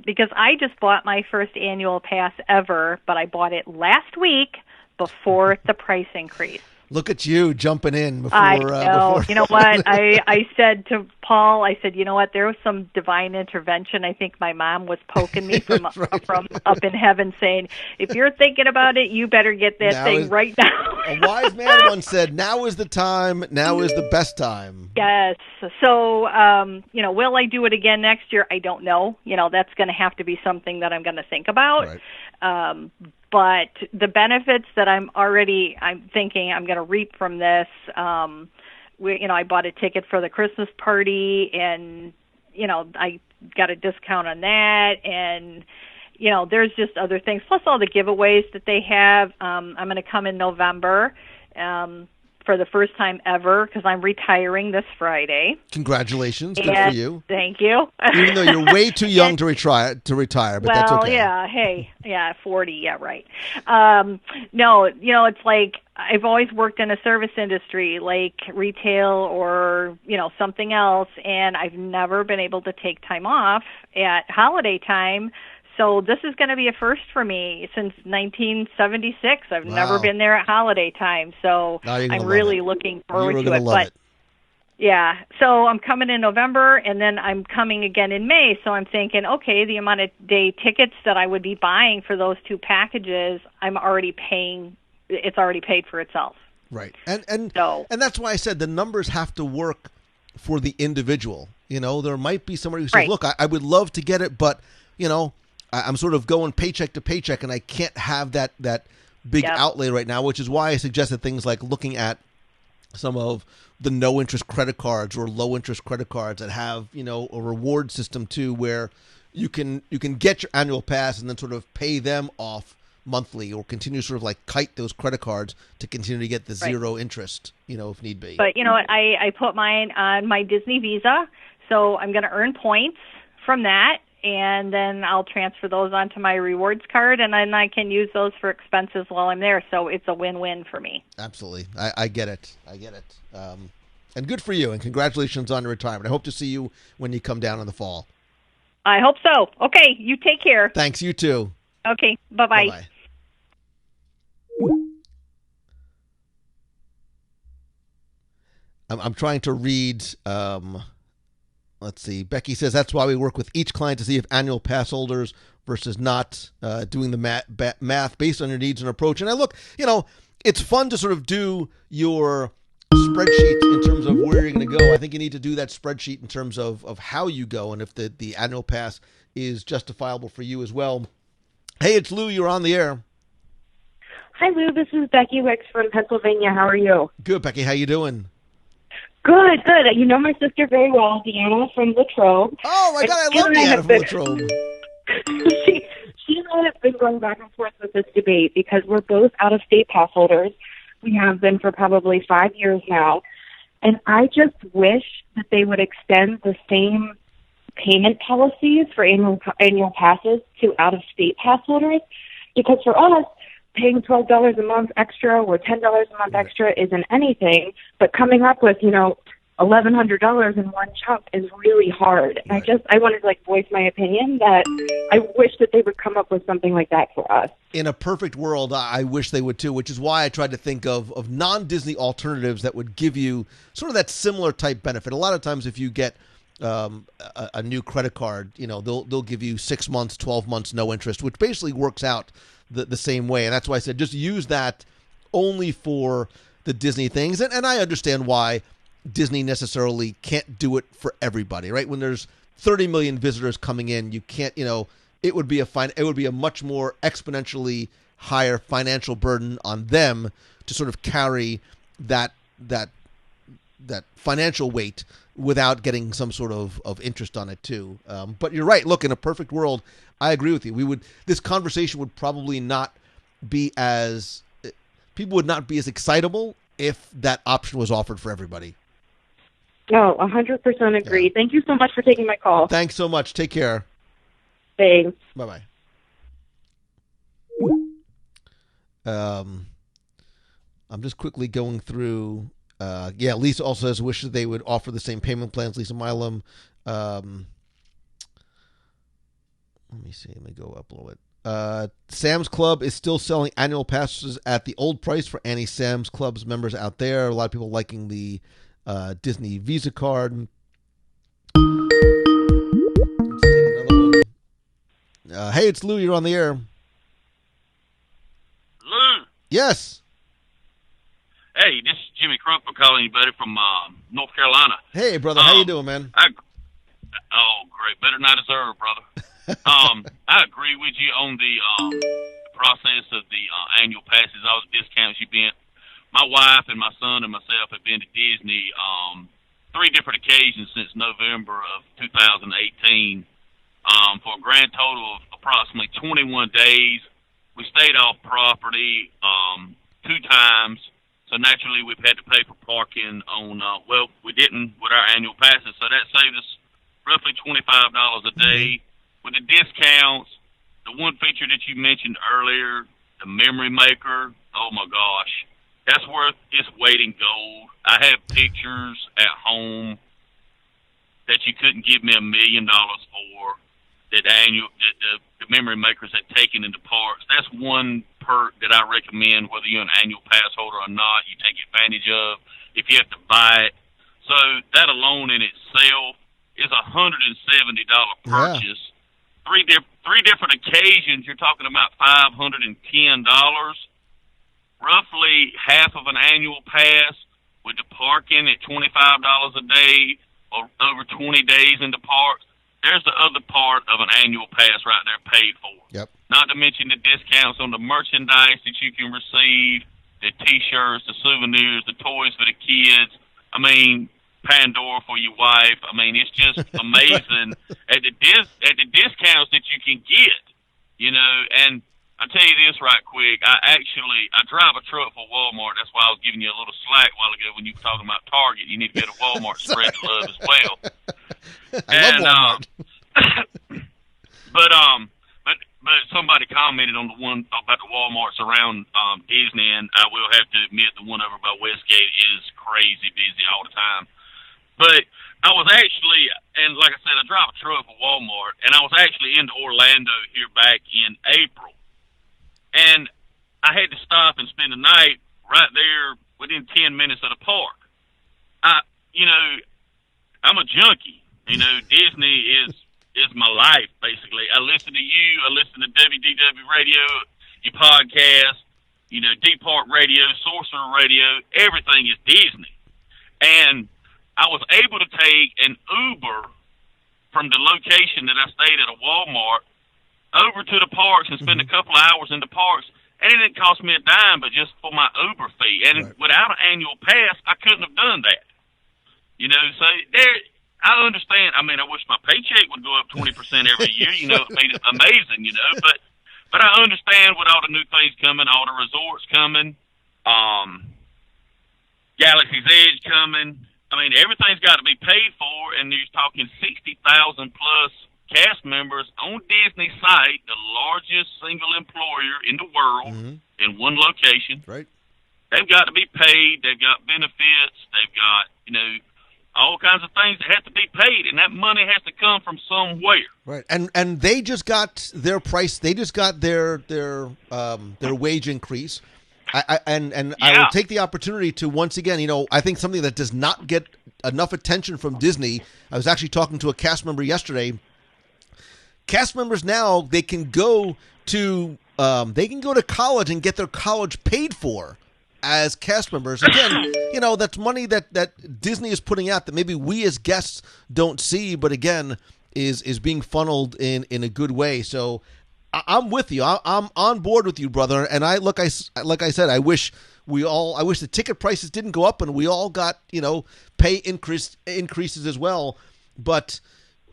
because I just bought my first annual pass ever, but I bought it last week before the price increase. Look at you jumping in before. I know. Before. You know what? I said to Paul, I said, you know what? There was some divine intervention. I think my mom was poking me from up in heaven saying, if you're thinking about it, you better get that thing right now. A wise man once said, now is the time. Now is the best time. Yes. So, will I do it again next year? I don't know. That's going to have to be something that I'm going to think about. Right. But the benefits that I'm thinking I'm going to reap from this, I bought a ticket for the Christmas party, and I got a discount on that, and there's just other things plus all the giveaways that they have. I'm going to come in November for the first time ever because I'm retiring this Friday. Congratulations. Good for you. Thank you. Even though you're way too young to retire, but that's okay. 40, yeah, right. No, it's like I've always worked in a service industry, like retail or, something else, and I've never been able to take time off at holiday time. So this is going to be a first for me since 1976. I've never been there at holiday time, so I'm really looking forward to it. But yeah, so I'm coming in November, and then I'm coming again in May. So I'm thinking, okay, the amount of day tickets that I would be buying for those 2 packages, I'm already paying. It's already paid for itself. Right, and that's why I said the numbers have to work for the individual. There might be somebody who says, "Look, I would love to get it, but I'm sort of going paycheck to paycheck, and I can't have that big outlay right now," which is why I suggested things like looking at some of the no-interest credit cards or low-interest credit cards that have, a reward system too, where you can get your annual pass and then sort of pay them off monthly or continue to sort of like kite those credit cards to continue to get the zero interest, if need be. But you know what? I put mine on my Disney Visa, so I'm going to earn points from that. And then I'll transfer those onto my rewards card, and then I can use those for expenses while I'm there. So it's a win-win for me. Absolutely. I get it. And good for you, and congratulations on your retirement. I hope to see you when you come down in the fall. I hope so. Okay, you take care. Thanks, you too. Okay, bye-bye. Bye-bye. I'm trying to read... Let's see. Becky says that's why we work with each client to see if annual pass holders versus not doing the math based on your needs and approach. And I look, it's fun to sort of do your spreadsheet in terms of where you're going to go. I think you need to do that spreadsheet in terms of how you go and if the annual pass is justifiable for you as well. Hey, it's Lou. You're on the air. Hi, Lou. This is Becky Wicks from Pennsylvania. How are you? Good, Becky. How you doing? Good, good. You know my sister very well, Deanna from Latrobe. Oh, my God, I love Deanna from Latrobe. She and I have been going back and forth with this debate because we're both out-of-state pass holders. We have been for probably 5 years now. And I just wish that they would extend the same payment policies for annual passes to out-of-state pass holders. Because for us, paying $12 a month extra or $10 a month extra isn't anything, but coming up with, $1,100 in one chunk is really hard. Right. I wanted to voice my opinion that I wish that they would come up with something like that for us. In a perfect world, I wish they would too, which is why I tried to think of non-Disney alternatives that would give you sort of that similar type benefit. A lot of times if you get a new credit card, they'll give you 6 months, 12 months, no interest, which basically works out the same way. And that's why I said just use that only for the Disney things. And I understand why Disney necessarily can't do it for everybody, right? When there's 30 million visitors coming in, you can't, it would be a much more exponentially higher financial burden on them to sort of carry that financial weight without getting some sort of interest on it too. But you're right. Look, in a perfect world, I agree with you. This conversation would probably not be people would not be as excitable if that option was offered for everybody. No, 100% agree. Yeah. Thank you so much for taking my call. Thanks so much. Take care. Thanks. Bye-bye. I'm just quickly going through. Lisa also says wishes they would offer the same payment plans. Lisa Milam. Let me see. Let me go up a little bit. Sam's Club is still selling annual passes at the old price for any Sam's Club's members out there. A lot of people liking the Disney Visa card. Let's take another one. Hey, it's Lou. You're on the air. Lou. Yes. Hey, this is Jimmy Crumpler calling you, buddy, from North Carolina. Hey, brother. How you doing, man? Great. Better than I deserve, brother. I agree with you on the process of the annual passes, all the discounts you've been. My wife and my son and myself have been to Disney 3 different occasions since November of 2018 for a grand total of approximately 21 days. We stayed off property 2 times, so naturally we've had to pay for parking on, we didn't with our annual passes, so that saved us roughly $25 a day. With the discounts, the one feature that you mentioned earlier, the memory maker, oh my gosh, that's worth its weight in gold. I have pictures at home that you couldn't give me $1 million for, that the memory makers had taken into parks. That's one perk that I recommend, whether you're an annual pass holder or not, you take advantage of if you have to buy it. So that alone in itself is a $170 purchase. Yeah. Three different occasions, you're talking about $510. Roughly half of an annual pass with the parking at $25 a day or over 20 days in the parks. There's the other part of an annual pass right there paid for. Yep. Not to mention the discounts on the merchandise that you can receive, the T-shirts, the souvenirs, the toys for the kids. I mean, Pandora for your wife. I mean, it's just amazing at the discounts that you can get, and I'll tell you this right quick. I drive a truck for Walmart. That's why I was giving you a little slack a while ago when you were talking about Target. You need to go to Walmart to spread the love as well. I love Walmart. But somebody commented on the one about the Walmarts around Disney, and I will have to admit the one over by Westgate is crazy busy all the time. But I was actually, and like I said, I drive a truck for Walmart, and I was actually into Orlando here back in April. And I had to stop and spend the night right there within 10 minutes of the park. I'm a junkie. Disney is my life, basically. I listen to you. I listen to WDW Radio, your podcast, Deep Park Radio, Sorcerer Radio. Everything is Disney. And I was able to take an Uber from the location that I stayed at a Walmart over to the parks and spend a couple of hours in the parks, and it didn't cost me a dime, but just for my Uber fee. And without an annual pass, I couldn't have done that. So I understand. I mean, I wish my paycheck would go up 20% every year. It'd be amazing. But I understand with all the new things coming, all the resorts coming, Galaxy's Edge coming. I mean, everything's got to be paid for, and you're talking 60,000 plus cast members on Disney site, the largest single employer in the world, in one location. Right. They've got to be paid. They've got benefits. They've got, all kinds of things that have to be paid, and that money has to come from somewhere. Right, and they just got their price. They just got their wage increase. I will take the opportunity to once again, I think something that does not get enough attention from Disney. I was actually talking to a cast member yesterday. Cast members now, they can go to college and get their college paid for as cast members. Again, that's money that Disney is putting out that maybe we as guests don't see, but again is being funneled in a good way. So I'm with you. I'm on board with you, brother. And like I said, I wish the ticket prices didn't go up and we all got pay increases as well. But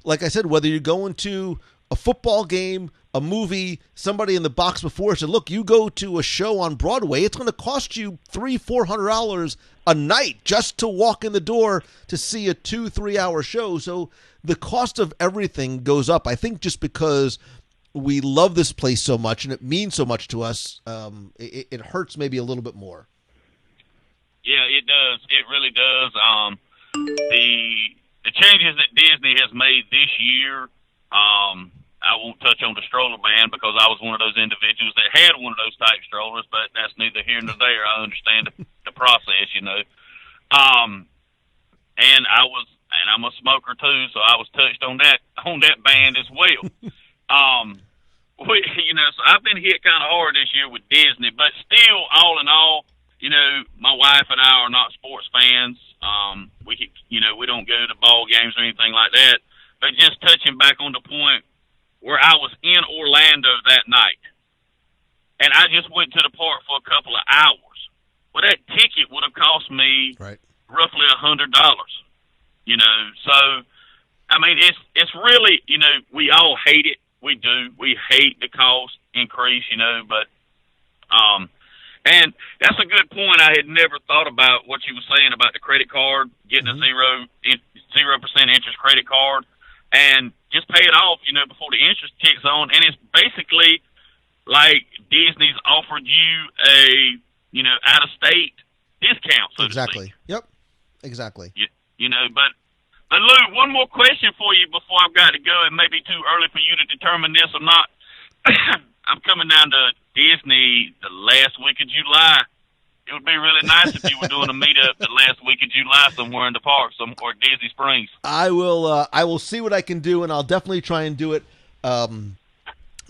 like I said, whether you're going to a football game, a movie, somebody in the box before said, look, you go to a show on Broadway, it's going to cost you $300-400 a night just to walk in the door to see a 2-3 hour show. So the cost of everything goes up. I think just because we love this place so much and it means so much to us, it hurts maybe a little bit more. Yeah, it does. It really does. The changes that Disney has made this year, I won't touch on the stroller ban because I was one of those individuals that had one of those type strollers, but that's neither here nor there. I understand the process, and I'm a smoker too, so I was touched on that ban as well. So I've been hit kind of hard this year with Disney, but still, all in all, my wife and I are not sports fans. We don't go to ball games or anything like that. But just touching back on the point where I was in Orlando that night, and I just went to the park for a couple of hours. Well, that ticket would have cost me roughly $100. So I mean, it's really, we all hate it. We do. We hate the cost increase, but and that's a good point. I had never thought about what you were saying about the credit card, getting a 0% interest credit card, and just pay it off, before the interest kicks on. And it's basically like Disney's offered you a, out of state discount. So exactly. To speak. Yep. Exactly. But Lou, one more question for you before I've got to go. It may be too early for you to determine this or not. I'm coming down to Disney the last week of July. It would be really nice if you were doing a meetup the last week of July somewhere in the park, somewhere at Disney Springs. I will see what I can do, and I'll definitely try and do it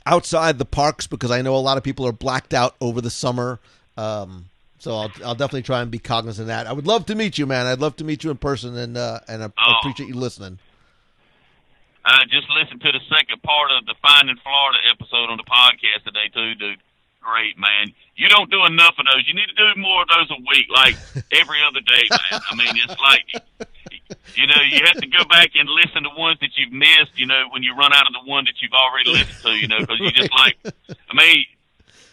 outside the parks because I know a lot of people are blacked out over the summer. So I'll definitely try and be cognizant of that. I would love to meet you, man. I'd love to meet you in person, and I appreciate you listening. I just listened to the second part of the Finding Florida episode on the podcast today, too, dude. Great, man. You don't do enough of those. You need to do more of those a week, like every other day, man. I mean, it's like, you have to go back and listen to ones that you've missed, when you run out of the one that you've already listened to, because you just like, I mean,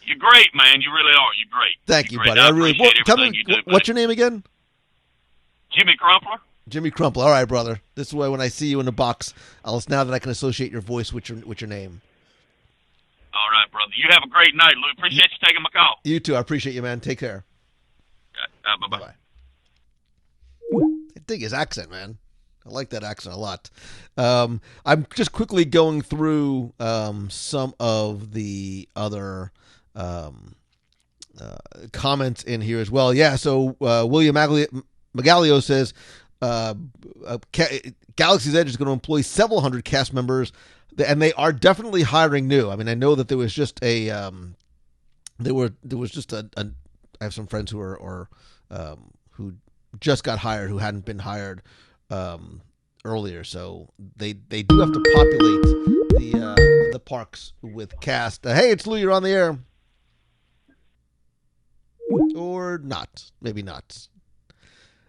you're great, man. You really are. You're great. Thank you, great. buddy. I really appreciate tell me, everything you do, what's your name again? Jimmy Crumpler. Jimmy Crumpler. All right, brother. This is why when I see you in the box, now that I can associate your voice with your name. All right, brother. You have a great night, Lou. Appreciate you taking my call. You too. I appreciate you, man. Take care. Bye-bye. Bye-bye. I dig his accent, man. I like that accent a lot. I'm just quickly going through some of the other comments in here as well. Yeah, so William Magalio says Galaxy's Edge is going to employ several hundred cast members, and they are definitely hiring new. I mean, I know that there was just I have some friends who who just got hired who hadn't been hired earlier, so they do have to populate the parks with cast. Hey, it's Lou. You're on the air, or not? Maybe not.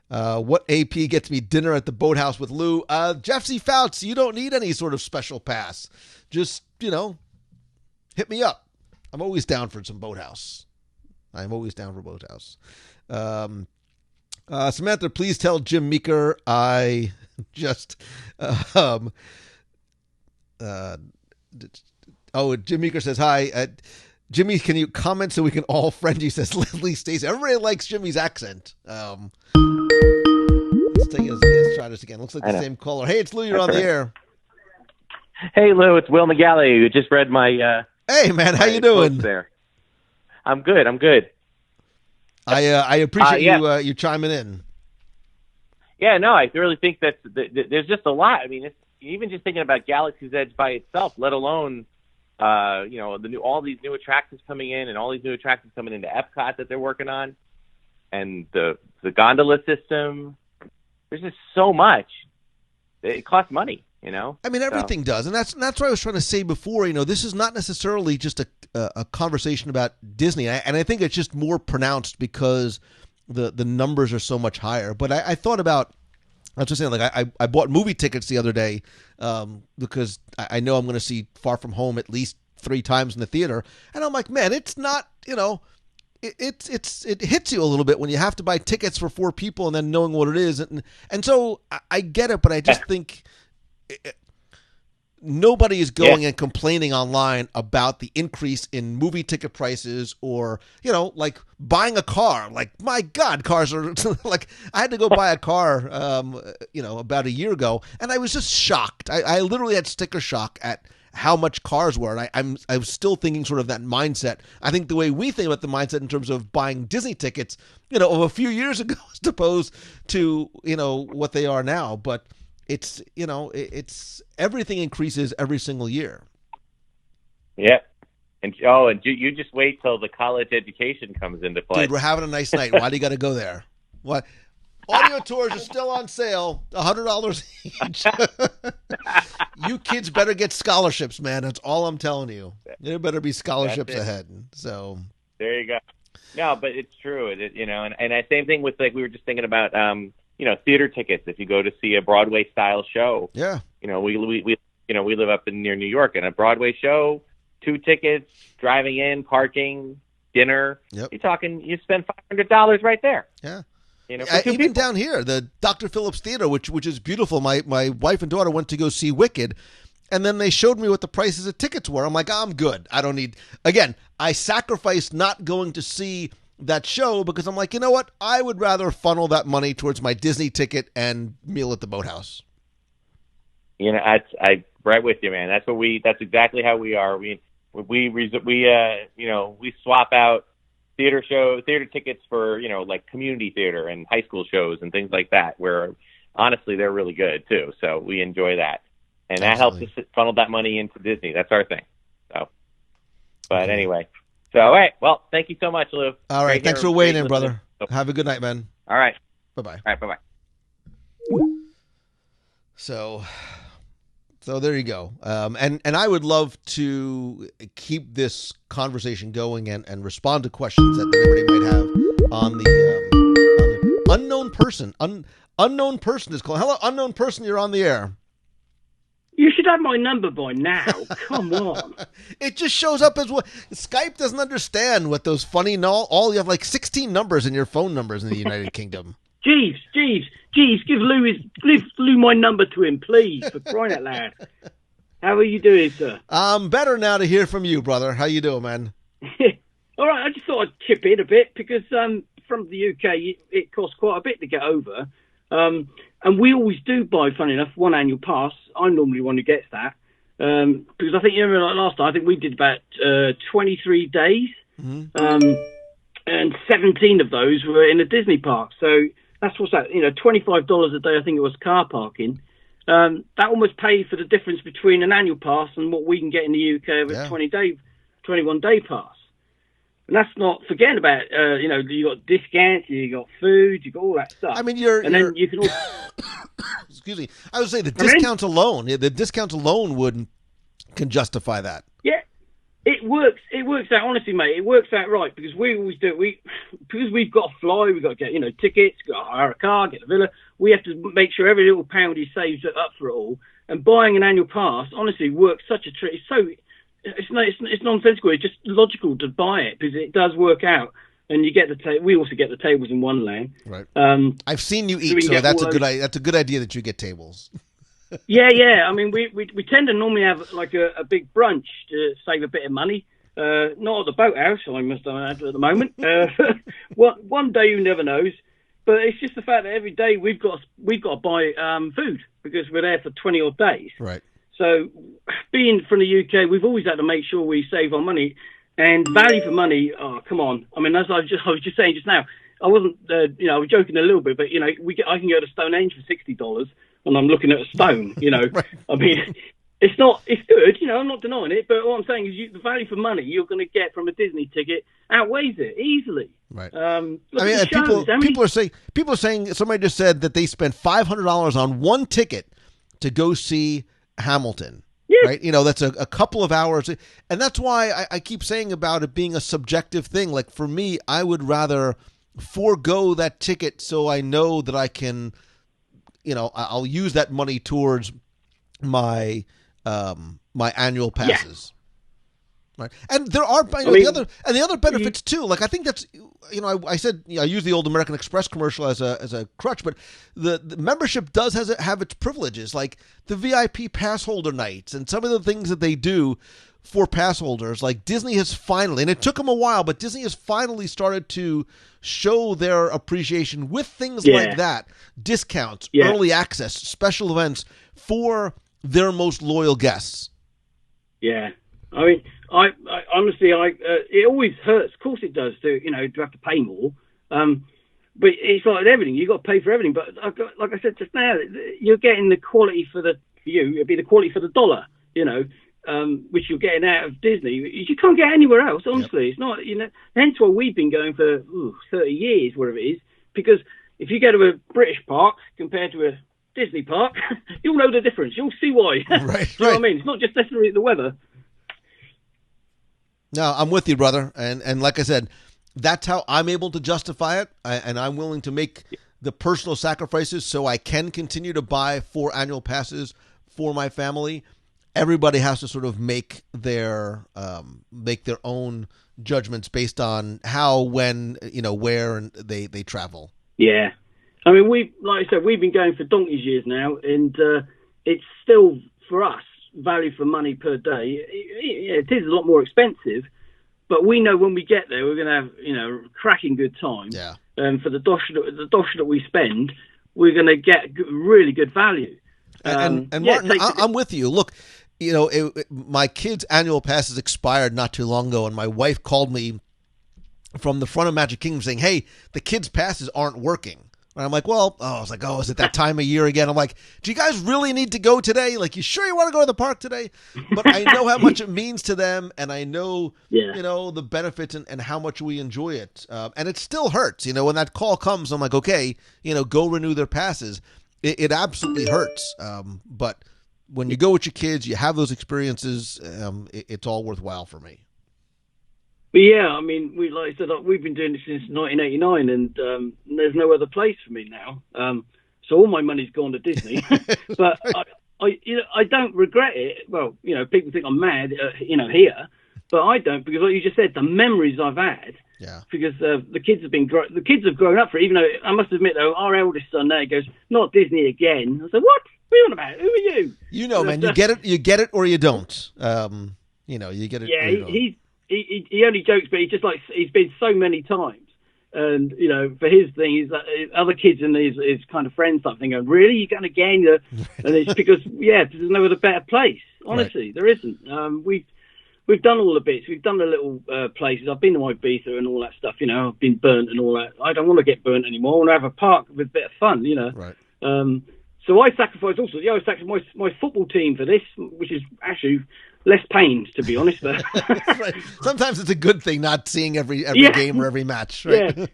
What AP gets me dinner at the Boathouse with Lou? Jeff C. Fouts, you don't need any sort of special pass. Just, hit me up. I'm always down for some Boathouse. I'm always down for Boathouse. Samantha, please tell Jim Meeker I just... Jim Meeker says, hi. Jimmy, can you comment so we can all friend you? Says Leslie Stacy. Everybody likes Jimmy's accent. Let's let's try this again. Looks like the same caller. Hey, it's Lou. You're on the air. Hey, Lou. It's Will McGalley. You just read my. Hey, man. How you doing? There. I'm good. I appreciate you chiming in. Yeah, no, I really think that there's just a lot. I mean, it's, even just thinking about Galaxy's Edge by itself, let alone all these new attractions coming in and all these new attractions coming into Epcot that they're working on, and the gondola system. There's just so much. It costs money, I mean, everything does, and that's what I was trying to say before. This is not necessarily just a conversation about Disney, and I think it's just more pronounced because the numbers are so much higher. But I thought about, I was just saying, like I bought movie tickets the other day because I know I'm going to see Far From Home at least 3 times in the theater, and I'm like, man, it's not, it hits you a little bit when you have to buy tickets for 4 people and then knowing what it is, and so I get it, but I just think nobody is going and complaining online about the increase in movie ticket prices or, like buying a car. Like, my God, cars are like, I had to go buy a car, about a year ago, and I was just shocked. I literally had sticker shock at how much cars were. And I was still thinking sort of that mindset. I think the way we think about the mindset in terms of buying Disney tickets, of a few years ago as opposed to, what they are now. But it's, it's everything increases every single year. Yeah. And you just wait till the college education comes into play. Dude, we're having a nice night. Why do you got to go there? What? Audio tours are still on sale, $100 each. You kids better get scholarships, man. That's all I'm telling you. There better be scholarships ahead. So there you go. No, but it's true. And same thing with, like, we were just thinking about, theater tickets. If you go to see a Broadway style show, we live up near New York, and a Broadway show, 2 tickets, driving in, parking, dinner. Yep. You're talking, you spend $500 right there. Yeah. Even people down here, the Dr. Phillips Theater, which is beautiful. My wife and daughter went to go see Wicked, and then they showed me what the prices of tickets were. I'm like, I'm good. I don't need. Again, I sacrificed not going to see that show because I'm like, you know what? I would rather funnel that money towards my Disney ticket and meal at the Boathouse. I right with you, man. That's exactly how we are. We swap out theater tickets for, like community theater and high school shows and things like that, where honestly they're really good too. So we enjoy that, and that helps us funnel that money into Disney. That's our thing. So, but anyway, all right. Well, thank you so much, Lou. All right, thanks for weighing in, brother. Have a good night, man. All right. Bye-bye. All right, bye-bye. So there you go. And I would love to keep this conversation going and respond to questions that everybody might have on the unknown person. Unknown person is calling. Hello, unknown person. You're on the air. You should have my number by now. Come on. It just shows up as what Skype doesn't understand. What those funny all you have like 16 numbers in your phone numbers in the United Kingdom. Jeeves, give Lou my number to him, please, for crying out loud. How are you doing, sir? I'm better now to hear from you, brother. How you doing, man? All right, I just thought I'd chip in a bit because from the UK, it costs quite a bit to get over. And we always do buy, funny enough, one annual pass. I'm normally one who gets that. Because I think, you remember, like last time, I think we did about 23 days. Mm-hmm. And 17 of those were in a Disney park. So that's what's that, $25 a day, I think it was, car parking. That almost pays for the difference between an annual pass and what we can get in the UK of a 21-day pass. And that's not forgetting about, you got discounts, you got food, you got all that stuff. I mean, then you can also... Excuse me. I would say the discounts alone can justify that. Yeah. It works out, honestly, mate. It works out right because we always do it. Because we've got to fly, we've got to get, tickets, got to hire a car, get a villa. We have to make sure every little pound he saves up for it all. And buying an annual pass, honestly, works such a treat. It's nonsensical. It's just logical to buy it because it does work out. And you get we also get the tables in one lane. Right. I've seen you eat, so that's a good idea that you get tables. Yeah. I mean, we tend to normally have like a big brunch to save a bit of money. Not at the Boathouse, I must add at the moment. One day, who never knows, But it's just the fact that every day we've got to buy food because we're there for 20 odd days. Right. So, being from the UK, we've always had to make sure we save our money. And value for money, oh, come on. I mean, as I was just saying just now, I wasn't, I was joking a little bit, but, I can go to Stonehenge for $60 and I'm looking at a stone, Right. I mean, it's good, I'm not denying it, but what I'm saying is the value for money you're going to get from a Disney ticket outweighs it easily. Right. People are saying, somebody just said that they spent $500 on one ticket to go see Hamilton. Yeah. Right. That's a couple of hours. And that's why I keep saying about it being a subjective thing. Like for me, I would rather forego that ticket so I know that I can, I'll use that money towards my my annual passes. Yeah. Right. And there are the other benefits too. Like I think that's I said I use the old American Express commercial as a crutch, but the membership does have its privileges, like the VIP pass holder nights and some of the things that they do for pass holders. Like Disney has finally, and it took them a while, but Disney has finally started to show their appreciation with things like that, discounts, early access, special events for their most loyal guests. Yeah. I mean, I honestly, it always hurts. Of course it does to have to pay more. But it's like everything. You've got to pay for everything. But like I said just now, you're getting the quality for you. It'd be the quality for the dollar, which you're getting out of Disney. You can't get anywhere else, honestly. Yep. It's not, hence why we've been going for 30 years, whatever it is. Because if you go to a British park compared to a Disney park, you'll know the difference. You'll see why. Right. You know what I mean? It's not just necessarily the weather. No, I'm with you, brother. And like I said, that's how I'm able to justify it. And I'm willing to make the personal sacrifices so I can continue to buy 4 annual passes for my family. Everybody has to sort of make their own judgments based on how, when, where and they travel. Yeah. I mean, like I said, we've been going for donkey's years now, and it's still, for us, value for money per day. It is a lot more expensive, but we know when we get there, we're going to have, a cracking good time. Yeah. For the dosh that we spend, we're going to get really good value. And Martin, I'm with you. Look, my kid's annual passes expired not too long ago, and my wife called me from the front of Magic Kingdom saying, "Hey, the kids' passes aren't working." And I'm like, is it that time of year again? I'm like, do you guys really need to go today? Like, you sure you want to go to the park today? But I know how much it means to them, and I know, the benefits and how much we enjoy it. And it still hurts, when that call comes, I'm like, okay, go renew their passes. It absolutely hurts. But when you go with your kids, you have those experiences, it's all worthwhile for me. But yeah, I mean, like I said, we've been doing this since 1989, and there's no other place for me now. So all my money's gone to Disney. But I don't regret it. Well, people think I'm mad, here, but I don't, because like you just said, the memories I've had. Yeah. Because the kids have grown up for it. Even though I must admit, though, our eldest son there goes, "Not Disney again." I said, "What? What are you on about? Who are you?" Man, you get it or you don't. You get it. Yeah, he only jokes, but he's been so many times, and for his thing, he's like, other kids and his kind of friends type thing going, "Really, you're going again?" And it's because there's no other better place. Honestly, There isn't. We've done all the bits. We've done the little places. I've been to Ibiza and all that stuff. I've been burnt and all that. I don't want to get burnt anymore. I want to have a park with a bit of fun. Right. So I sacrificed also. I sacrificed my football team for this, which is actually less pain, to be honest. But right. Sometimes it's a good thing not seeing every game or every match. Right?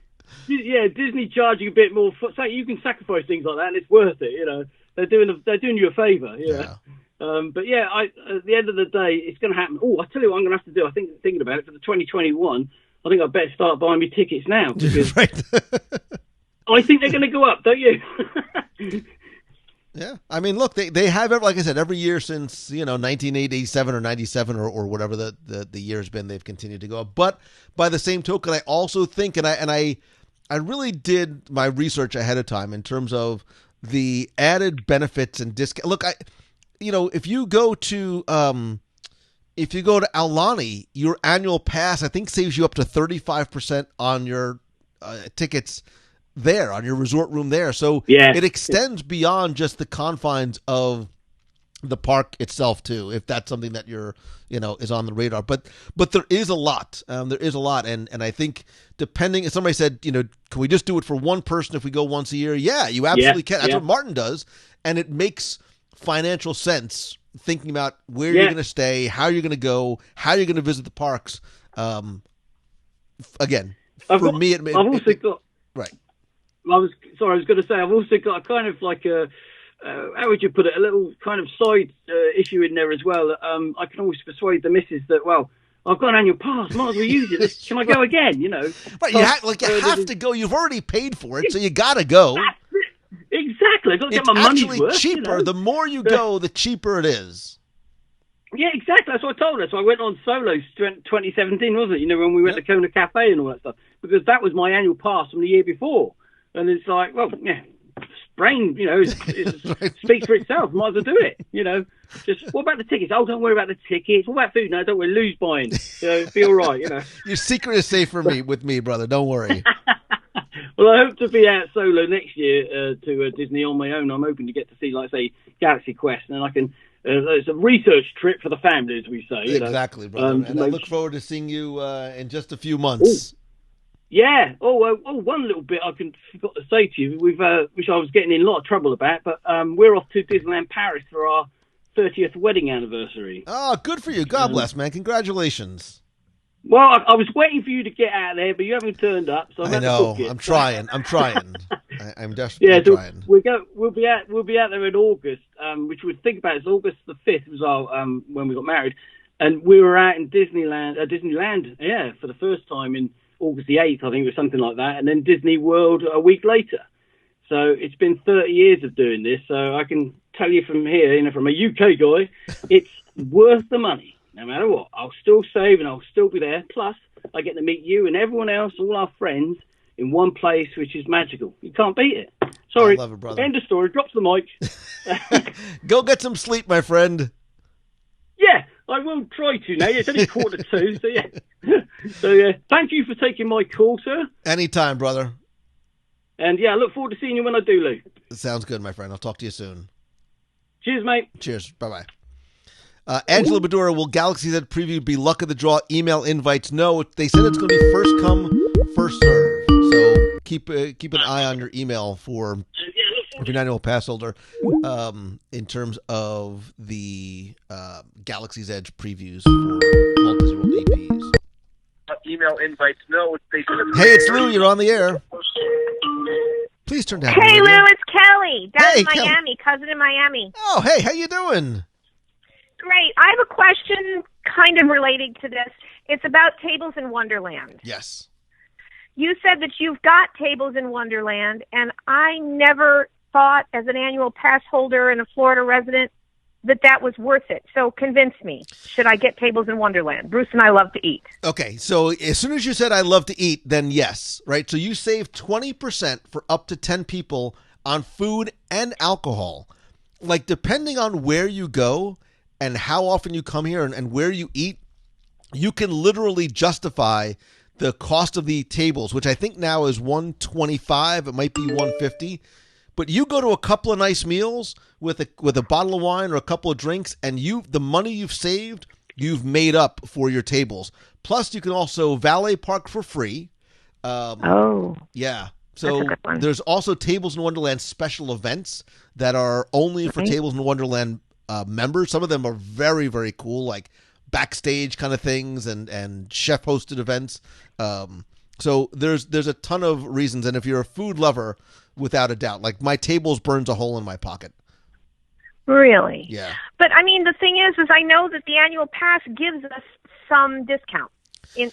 Yeah. Disney charge you a bit more. So you can sacrifice things like that, and it's worth it. They're doing you a favour. Yeah. But at the end of the day, it's going to happen. Oh, I tell you what I'm going to have to do. I think thinking about it for the 2021. I think I better start buying me tickets now, because right. I think they're going to go up, don't you? Yeah, I mean, look, they have, like I said, every year since 1987 or 97 or whatever the year's been, they've continued to go up. But by the same token, I also think, and I really did my research ahead of time in terms of the added benefits and discount. Look, if you go to Aulani, your annual pass I think saves you up to 35% on your tickets there on your resort room there. So Yeah. it extends beyond just the confines of the park itself too, if that's something that you're, is on the radar. But there is a lot. There is a lot. And I think depending, if somebody said, can we just do it for one person if we go once a year? Yeah, you absolutely can. That's what Martin does. And it makes financial sense thinking about where you're going to stay, how you're going to go, how you're going to visit the parks. Again, I've also got right. I was going to say I've also got a kind of like a how would you put it? A little kind of side issue in there as well. I can always persuade the missus that I've got an annual pass, might as well use it. Can I go again? Right? You have to go. You've already paid for it, so you got to go. Exactly. I've got to get my money's worth. It's actually cheaper. The more you go, the cheaper it is. Yeah, exactly. That's what I told her. So I went on solos 2017, wasn't it? When we went to Kona Cafe and all that stuff, because that was my annual pass from the year before. And it's like, brain, it speaks for itself. Might as well do it. Just what about the tickets? Oh, don't worry about the tickets. What about food? No, don't worry. Lose buying. Be all right. Your secret is safe with me, brother. Don't worry. Well, I hope to be out solo next year to Disney on my own. I'm hoping to get to see, like, say, Galaxy Quest, and I can. It's a research trip for the family, as we say. Exactly, brother. And I look forward to seeing you in just a few months. Ooh. Yeah. One little bit I forgot to say to you, which I was getting in a lot of trouble about, but we're off to Disneyland Paris for our 30th wedding anniversary. Oh, good for you. God bless, man. Congratulations. Well, I was waiting for you to get out there, but you haven't turned up. So I know. I'm trying. I'm desperately trying. We'll be out there in August, which we think about is August the 5th was our when we got married, and we were out in Disneyland, for the first time in August the 8th, I think it was something like that, and then Disney World a week later. So it's been 30 years of doing this. So I can tell you from here, from a UK guy, it's worth the money. No matter what, I'll still save and I'll still be there. Plus, I get to meet you and everyone else, all our friends, in one place, which is magical. You can't beat it. Sorry. I love it, brother. End of story. Drops the mic. Go get some sleep, my friend. Yeah, I will try to now. It's only 1:45, so yeah. So thank you for taking my call, sir. Anytime, brother. And I look forward to seeing you when I do, Lou. Sounds good, my friend. I'll talk to you soon. Cheers, mate. Cheers. Bye-bye. Angela Badura, will Galaxy's Edge preview be luck of the draw? Email invites. No, they said it's going to be first come, first serve. So keep an eye on your email for if you're an annual pass holder in terms of the Galaxy's Edge previews for Walt Disney World APs. Email invites. No, they said. Hey, it's Lou. You're on the air. Please turn down. Hey, Lou, it's Kelly down in Kelly. Miami, cousin in Miami. Oh, hey, how you doing? Great. I have a question kind of relating to this. It's about Tables in Wonderland. Yes. You said that you've got Tables in Wonderland, and I never thought, as an annual pass holder and a Florida resident, that was worth it. So convince me. Should I get Tables in Wonderland? Bruce and I love to eat. Okay, so as soon as you said I love to eat, then yes, right? So you save 20% for up to 10 people on food and alcohol. Like, depending on where you go and how often you come here and where you eat, you can literally justify the cost of the tables, which I think now is $125. It might be $150. But you go to a couple of nice meals with a bottle of wine or a couple of drinks, and the money you've saved, you've made up for your tables. Plus, you can also valet park for free. Yeah. So there's also Tables in Wonderland special events that are only for Tables in Wonderland members. Some of them are very, very cool, like backstage kind of things and chef hosted events. So there's a ton of reasons. And if you're a food lover, without a doubt, like my tables burns a hole in my pocket. Really? Yeah. But I mean, the thing is I know that the annual pass gives us some discount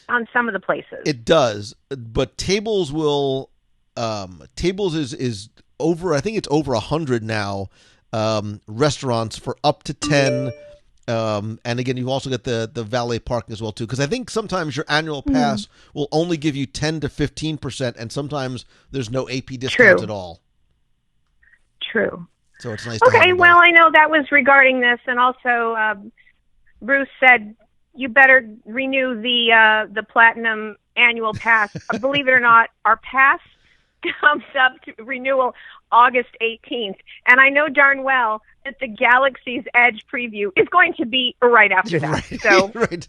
on some of the places. It does, but tables will. Tables is over. I think it's over 100 now. Restaurants for up to 10. And again, you also get the valet parking as well too, because I think sometimes your annual pass will only give you 10 to 15%, and sometimes there's no AP discounts at all. True. So it's nice. Okay, well, I know that was regarding this, and also Bruce said you better renew the platinum annual pass. Believe it or not, our pass comes up to renewal August 18th. And I know darn well that the Galaxy's Edge preview is going to be right after that. Right. So, right.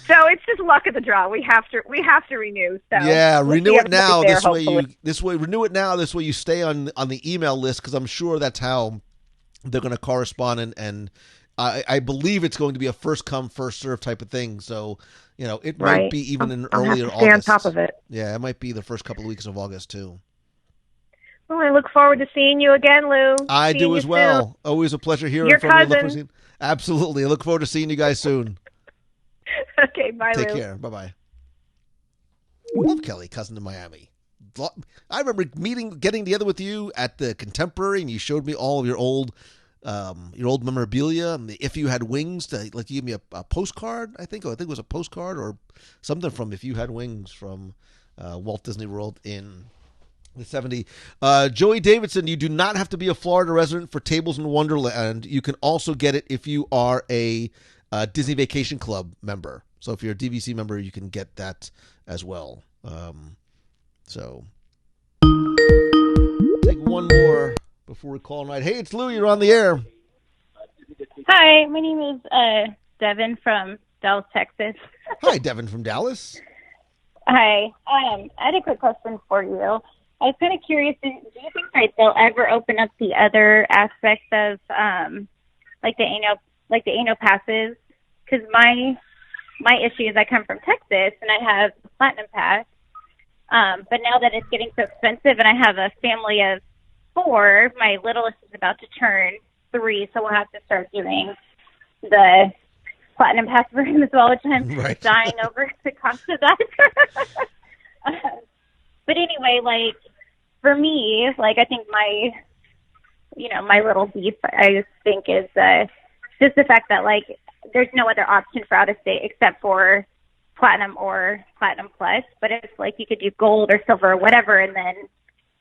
so it's just luck of the draw. We have to renew. So yeah, we'll renew it now. There, Renew it now. This way you stay on the email list, because I'm sure that's how they're going to correspond. And I believe it's going to be a first come, first serve type of thing. So, it might be even in earlier August. Stay on top of it. Yeah, it might be the first couple of weeks of August too. Well, I look forward to seeing you again, Lou. I do as well. Soon. Always a pleasure hearing Your from cousin. you. Absolutely. I look forward to seeing you guys soon. Okay, bye, Take Lou. care. Bye-bye. Love Kelly, cousin in Miami. I remember getting together with you at the Contemporary, and you showed me all of your old memorabilia. And If You Had Wings, you gave me a postcard. I think it was a postcard or something from If You Had Wings from Walt Disney World in the 70s. Joey Davidson, you do not have to be a Florida resident for Tables in Wonderland. You can also get it if you are a Disney Vacation Club member. So if you're a DVC member, you can get that as well. So take one more before we call night. Hey, it's Lou. You're on the air. Hi, my name is Devin from Dallas, Texas. Hi, Devin from Dallas. Hi. I had a quick question for you. I was kind of curious. Do you think that they'll ever open up the other aspects of like the annual passes? Because my issue is I come from Texas and I have the Platinum Pass. But now that it's getting so expensive and I have a family of 4, my littlest is about to turn 3, so we'll have to start doing the Platinum Pass for him as well, which I'm dying over the cost of that. But anyway, for me, I think my little beef, I just think is just the fact that, there's no other option for out of state except for Platinum or Platinum Plus. But it's you could do Gold or Silver or whatever, and then,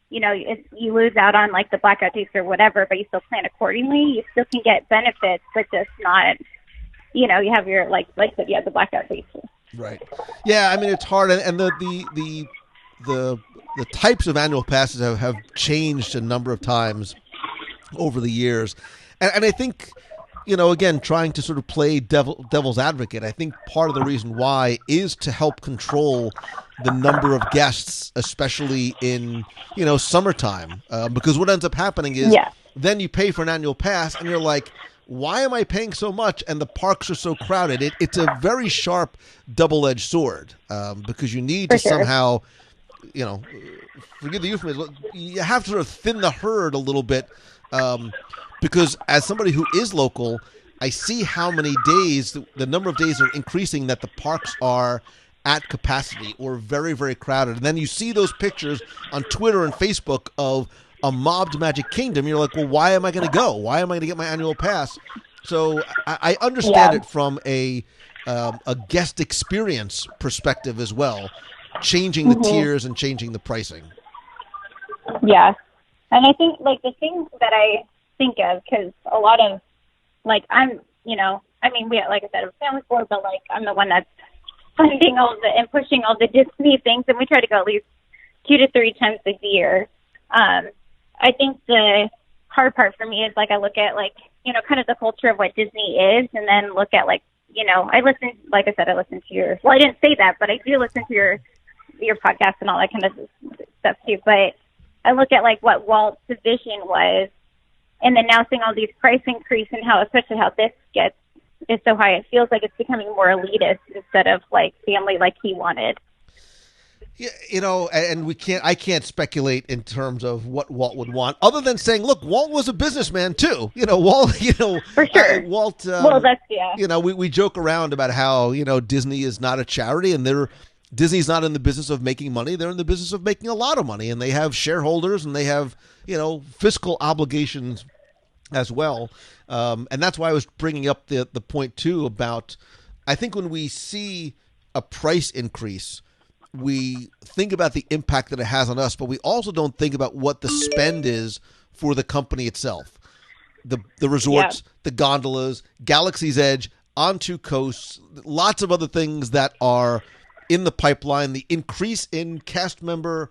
you lose out on, the blackout dates or whatever, but you still plan accordingly. You still can get benefits, but just not, you have your, you have the blackout dates. Right. Yeah, I mean, it's hard, and the types of annual passes have changed a number of times over the years, and I think, again, trying to sort of play devil's advocate, I think part of the reason why is to help control the number of guests, especially in summertime, because what ends up happening is then you pay for an annual pass and you're like, why am I paying so much? And the parks are so crowded. It's a very sharp double-edged sword, because you need to somehow, forgive the euphemism, you have to sort of thin the herd a little bit, because as somebody who is local, I see how many days, the number of days are increasing that the parks are at capacity or very, very crowded. And then you see those pictures on Twitter and Facebook of a mobbed Magic Kingdom. You're like, well, why am I going to go? Why am I going to get my annual pass? So I understand it from a guest experience perspective as well, changing the tiers and changing the pricing. Yeah. And I think, the thing that I think of, because a lot of, I'm, we, like I said, I'm a family board, but, I'm the one that's funding all and pushing all the Disney things, and we try to go at least 2 to 3 times a year. I think the hard part for me is, I look at, kind of the culture of what Disney is, and then look at, I listen, like I said, I listen to your, well, I didn't say that, but I do listen to your podcast and all that kind of stuff, too, but I look at, what Walt's vision was, and then now seeing all these price increase and how, especially how this is so high, it feels like it's becoming more elitist instead of family like he wanted. Yeah, and I can't speculate in terms of what Walt would want, other than saying, look, Walt was a businessman too. Walt, for sure. Walt, well, that's, we joke around about how, Disney is not a charity, and Disney's not in the business of making money. They're in the business of making a lot of money, and they have shareholders and they have, fiscal obligations as well. And that's why I was bringing up the point too about, I think when we see a price increase, we think about the impact that it has on us, but we also don't think about what the spend is for the company itself. The resorts, the gondolas, Galaxy's Edge, On Two Coasts, lots of other things that are in the pipeline, the increase in cast member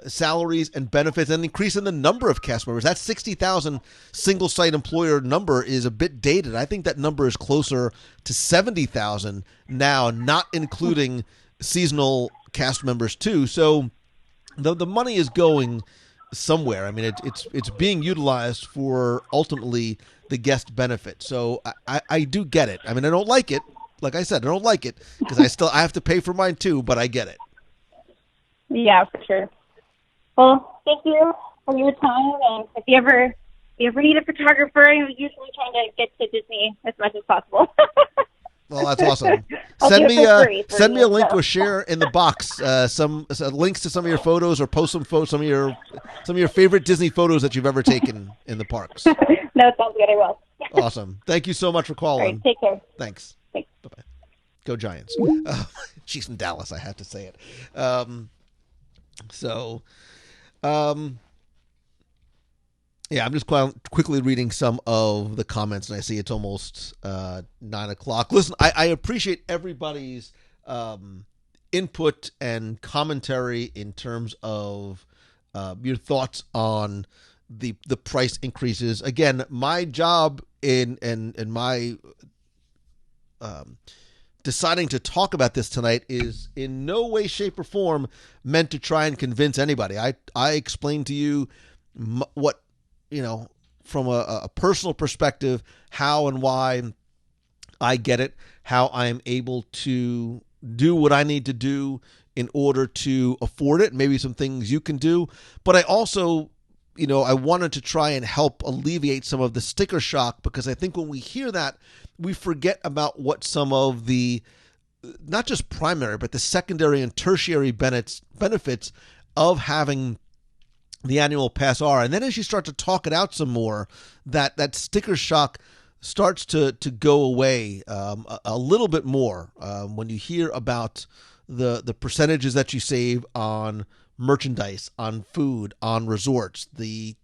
salaries and benefits and increase in the number of cast members. That 60,000 single site employer number is a bit dated. I think that number is closer to 70,000 now, not including seasonal cast members too. So the money is going somewhere. I mean, it's being utilized for ultimately the guest benefit. So I do get it. I mean, I don't like it. Like I said, I don't like it because I have to pay for mine too, but I get it. Yeah, for sure. Well, thank you for your time. And if you ever need a photographer, I'm usually trying to get to Disney as much as possible. Well, that's awesome. Send me a link or share in the box some links to some of your photos, or post some photos, some of your favorite Disney photos that you've ever taken in the parks. No, sounds good. I will. Awesome. Thank you so much for calling. All right, take care. Thanks. Thanks. Bye-bye. Go Giants. She's in Dallas. I have to say it. Yeah, I'm just quickly reading some of the comments, and I see it's almost 9 o'clock. Listen, I appreciate everybody's input and commentary in terms of your thoughts on the price increases. Again, my job in my deciding to talk about this tonight is in no way, shape, or form meant to try and convince anybody. I explained to you what, from a personal perspective, how and why I get it, how I am able to do what I need to do in order to afford it, maybe some things you can do. But I also, I wanted to try and help alleviate some of the sticker shock, because I think when we hear that, we forget about what some of the, not just primary, but the secondary and tertiary benefits of having the annual pass are. And then as you start to talk it out some more, that sticker shock starts to go away a little bit more when you hear about the percentages that you save on merchandise, on food, on resorts, the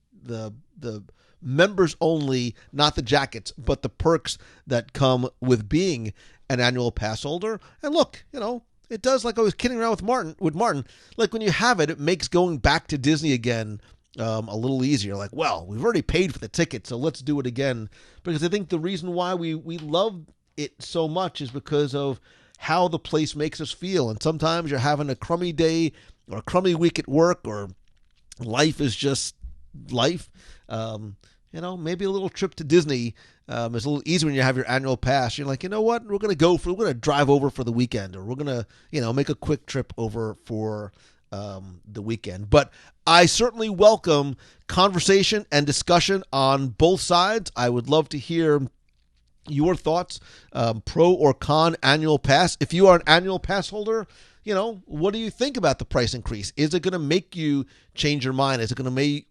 members only, not the jackets, but the perks that come with being an annual pass holder. And look, it does, like I was kidding around with Martin, like when you have it, it makes going back to Disney again a little easier. Like, well, we've already paid for the ticket, so let's do it again. Because I think the reason why we love it so much is because of how the place makes us feel. And sometimes you're having a crummy day or a crummy week at work, or life is just life. Maybe a little trip to Disney is a little easier when you have your annual pass. You're like, you know what? We're going to drive over for the weekend, or we're going to, make a quick trip over for the weekend. But I certainly welcome conversation and discussion on both sides. I would love to hear your thoughts, pro or con annual pass. If you are an annual pass holder, what do you think about the price increase? Is it going to make you change your mind? Is it going to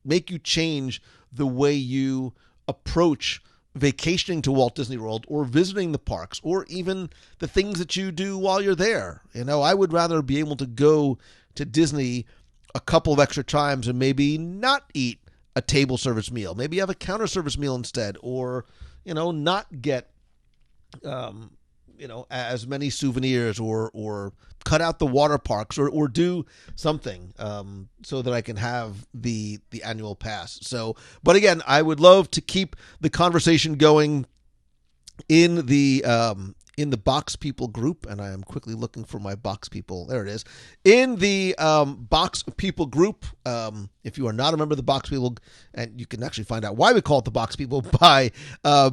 make you change the way you approach vacationing to Walt Disney World, or visiting the parks, or even the things that you do while you're there? I would rather be able to go to Disney a couple of extra times and maybe not eat a table service meal. Maybe have a counter service meal instead, or, not get, as many souvenirs, or cut out the water parks, or do something so that I can have the annual pass. So, but again, I would love to keep the conversation going in the Box People group, and I am quickly looking for my Box People. There it is. In the Box People group, if you are not a member of the Box People, and you can actually find out why we call it the Box People by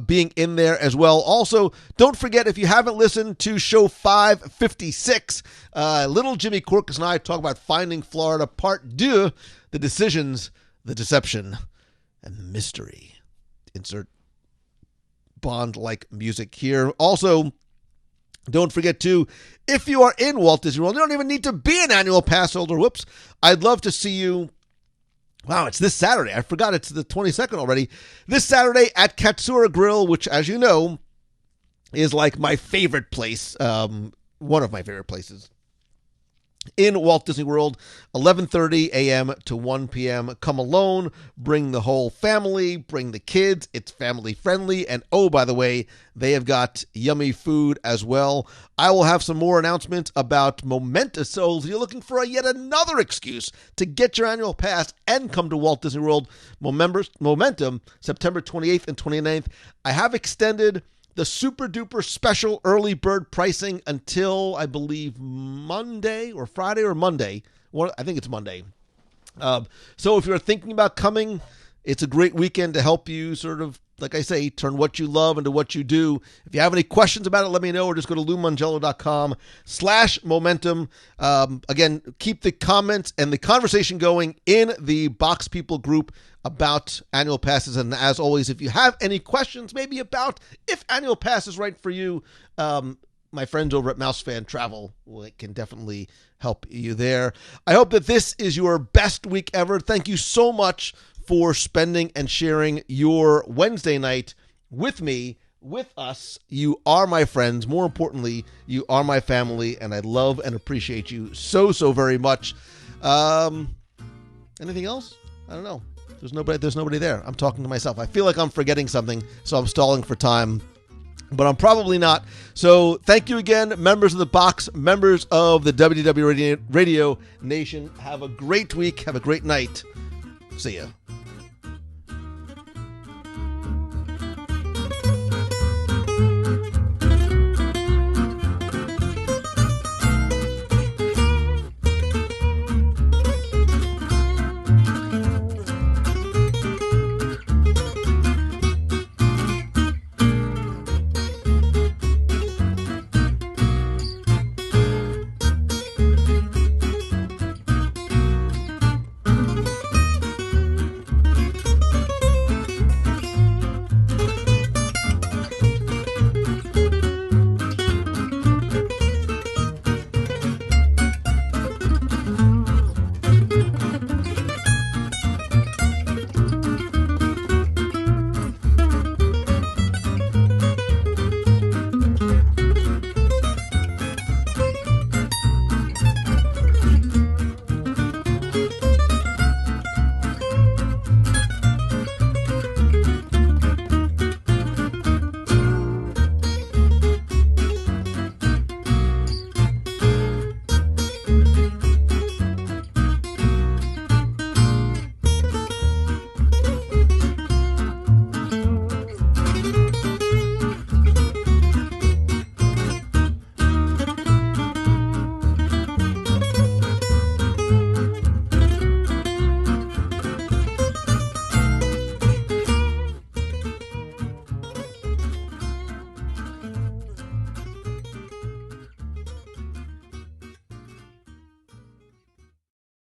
being in there as well. Also, don't forget, if you haven't listened to show 556, little Jimmy Corkus and I talk about Finding Florida Part 2, the decisions, the deception, and the mystery. Insert Bond-like music here. Also, don't forget to, if you are in Walt Disney World, you don't even need to be an annual pass holder. Whoops. I'd love to see you. Wow, it's this Saturday. I forgot it's the 22nd already. This Saturday at Katsura Grill, which, as you know, is like my favorite place. One of my favorite places in Walt Disney World, 11:30 a.m. to 1 p.m. Come alone, bring the whole family, bring the kids. It's family friendly. And oh, by the way, they have got yummy food as well. I will have some more announcements about Momentum. So if you're looking for yet another excuse to get your annual pass and come to Walt Disney World, Momentum, September 28th and 29th. I have extended the super duper special early bird pricing until, I believe, Monday or Friday or Monday. Well, I think it's Monday. So if you're thinking about coming, it's a great weekend to help you sort of, like I say, turn what you love into what you do. If you have any questions about it, let me know, or just go to LouMongello.com/momentum. Again, keep the comments and the conversation going in the Box People group about annual passes. And as always, if you have any questions, maybe about if annual pass is right for you, my friends over at Mouse Fan Travel can definitely help you there. I hope that this is your best week ever. Thank you so much for spending and sharing your Wednesday night with me, with us. You are my friends. More importantly, you are my family, and I love and appreciate you so, so very much. Anything else? I don't know. There's nobody there. I'm talking to myself. I feel like I'm forgetting something, so I'm stalling for time, but I'm probably not. So thank you again, members of the box, members of the WDW Radio Nation. Have a great week. Have a great night. See ya.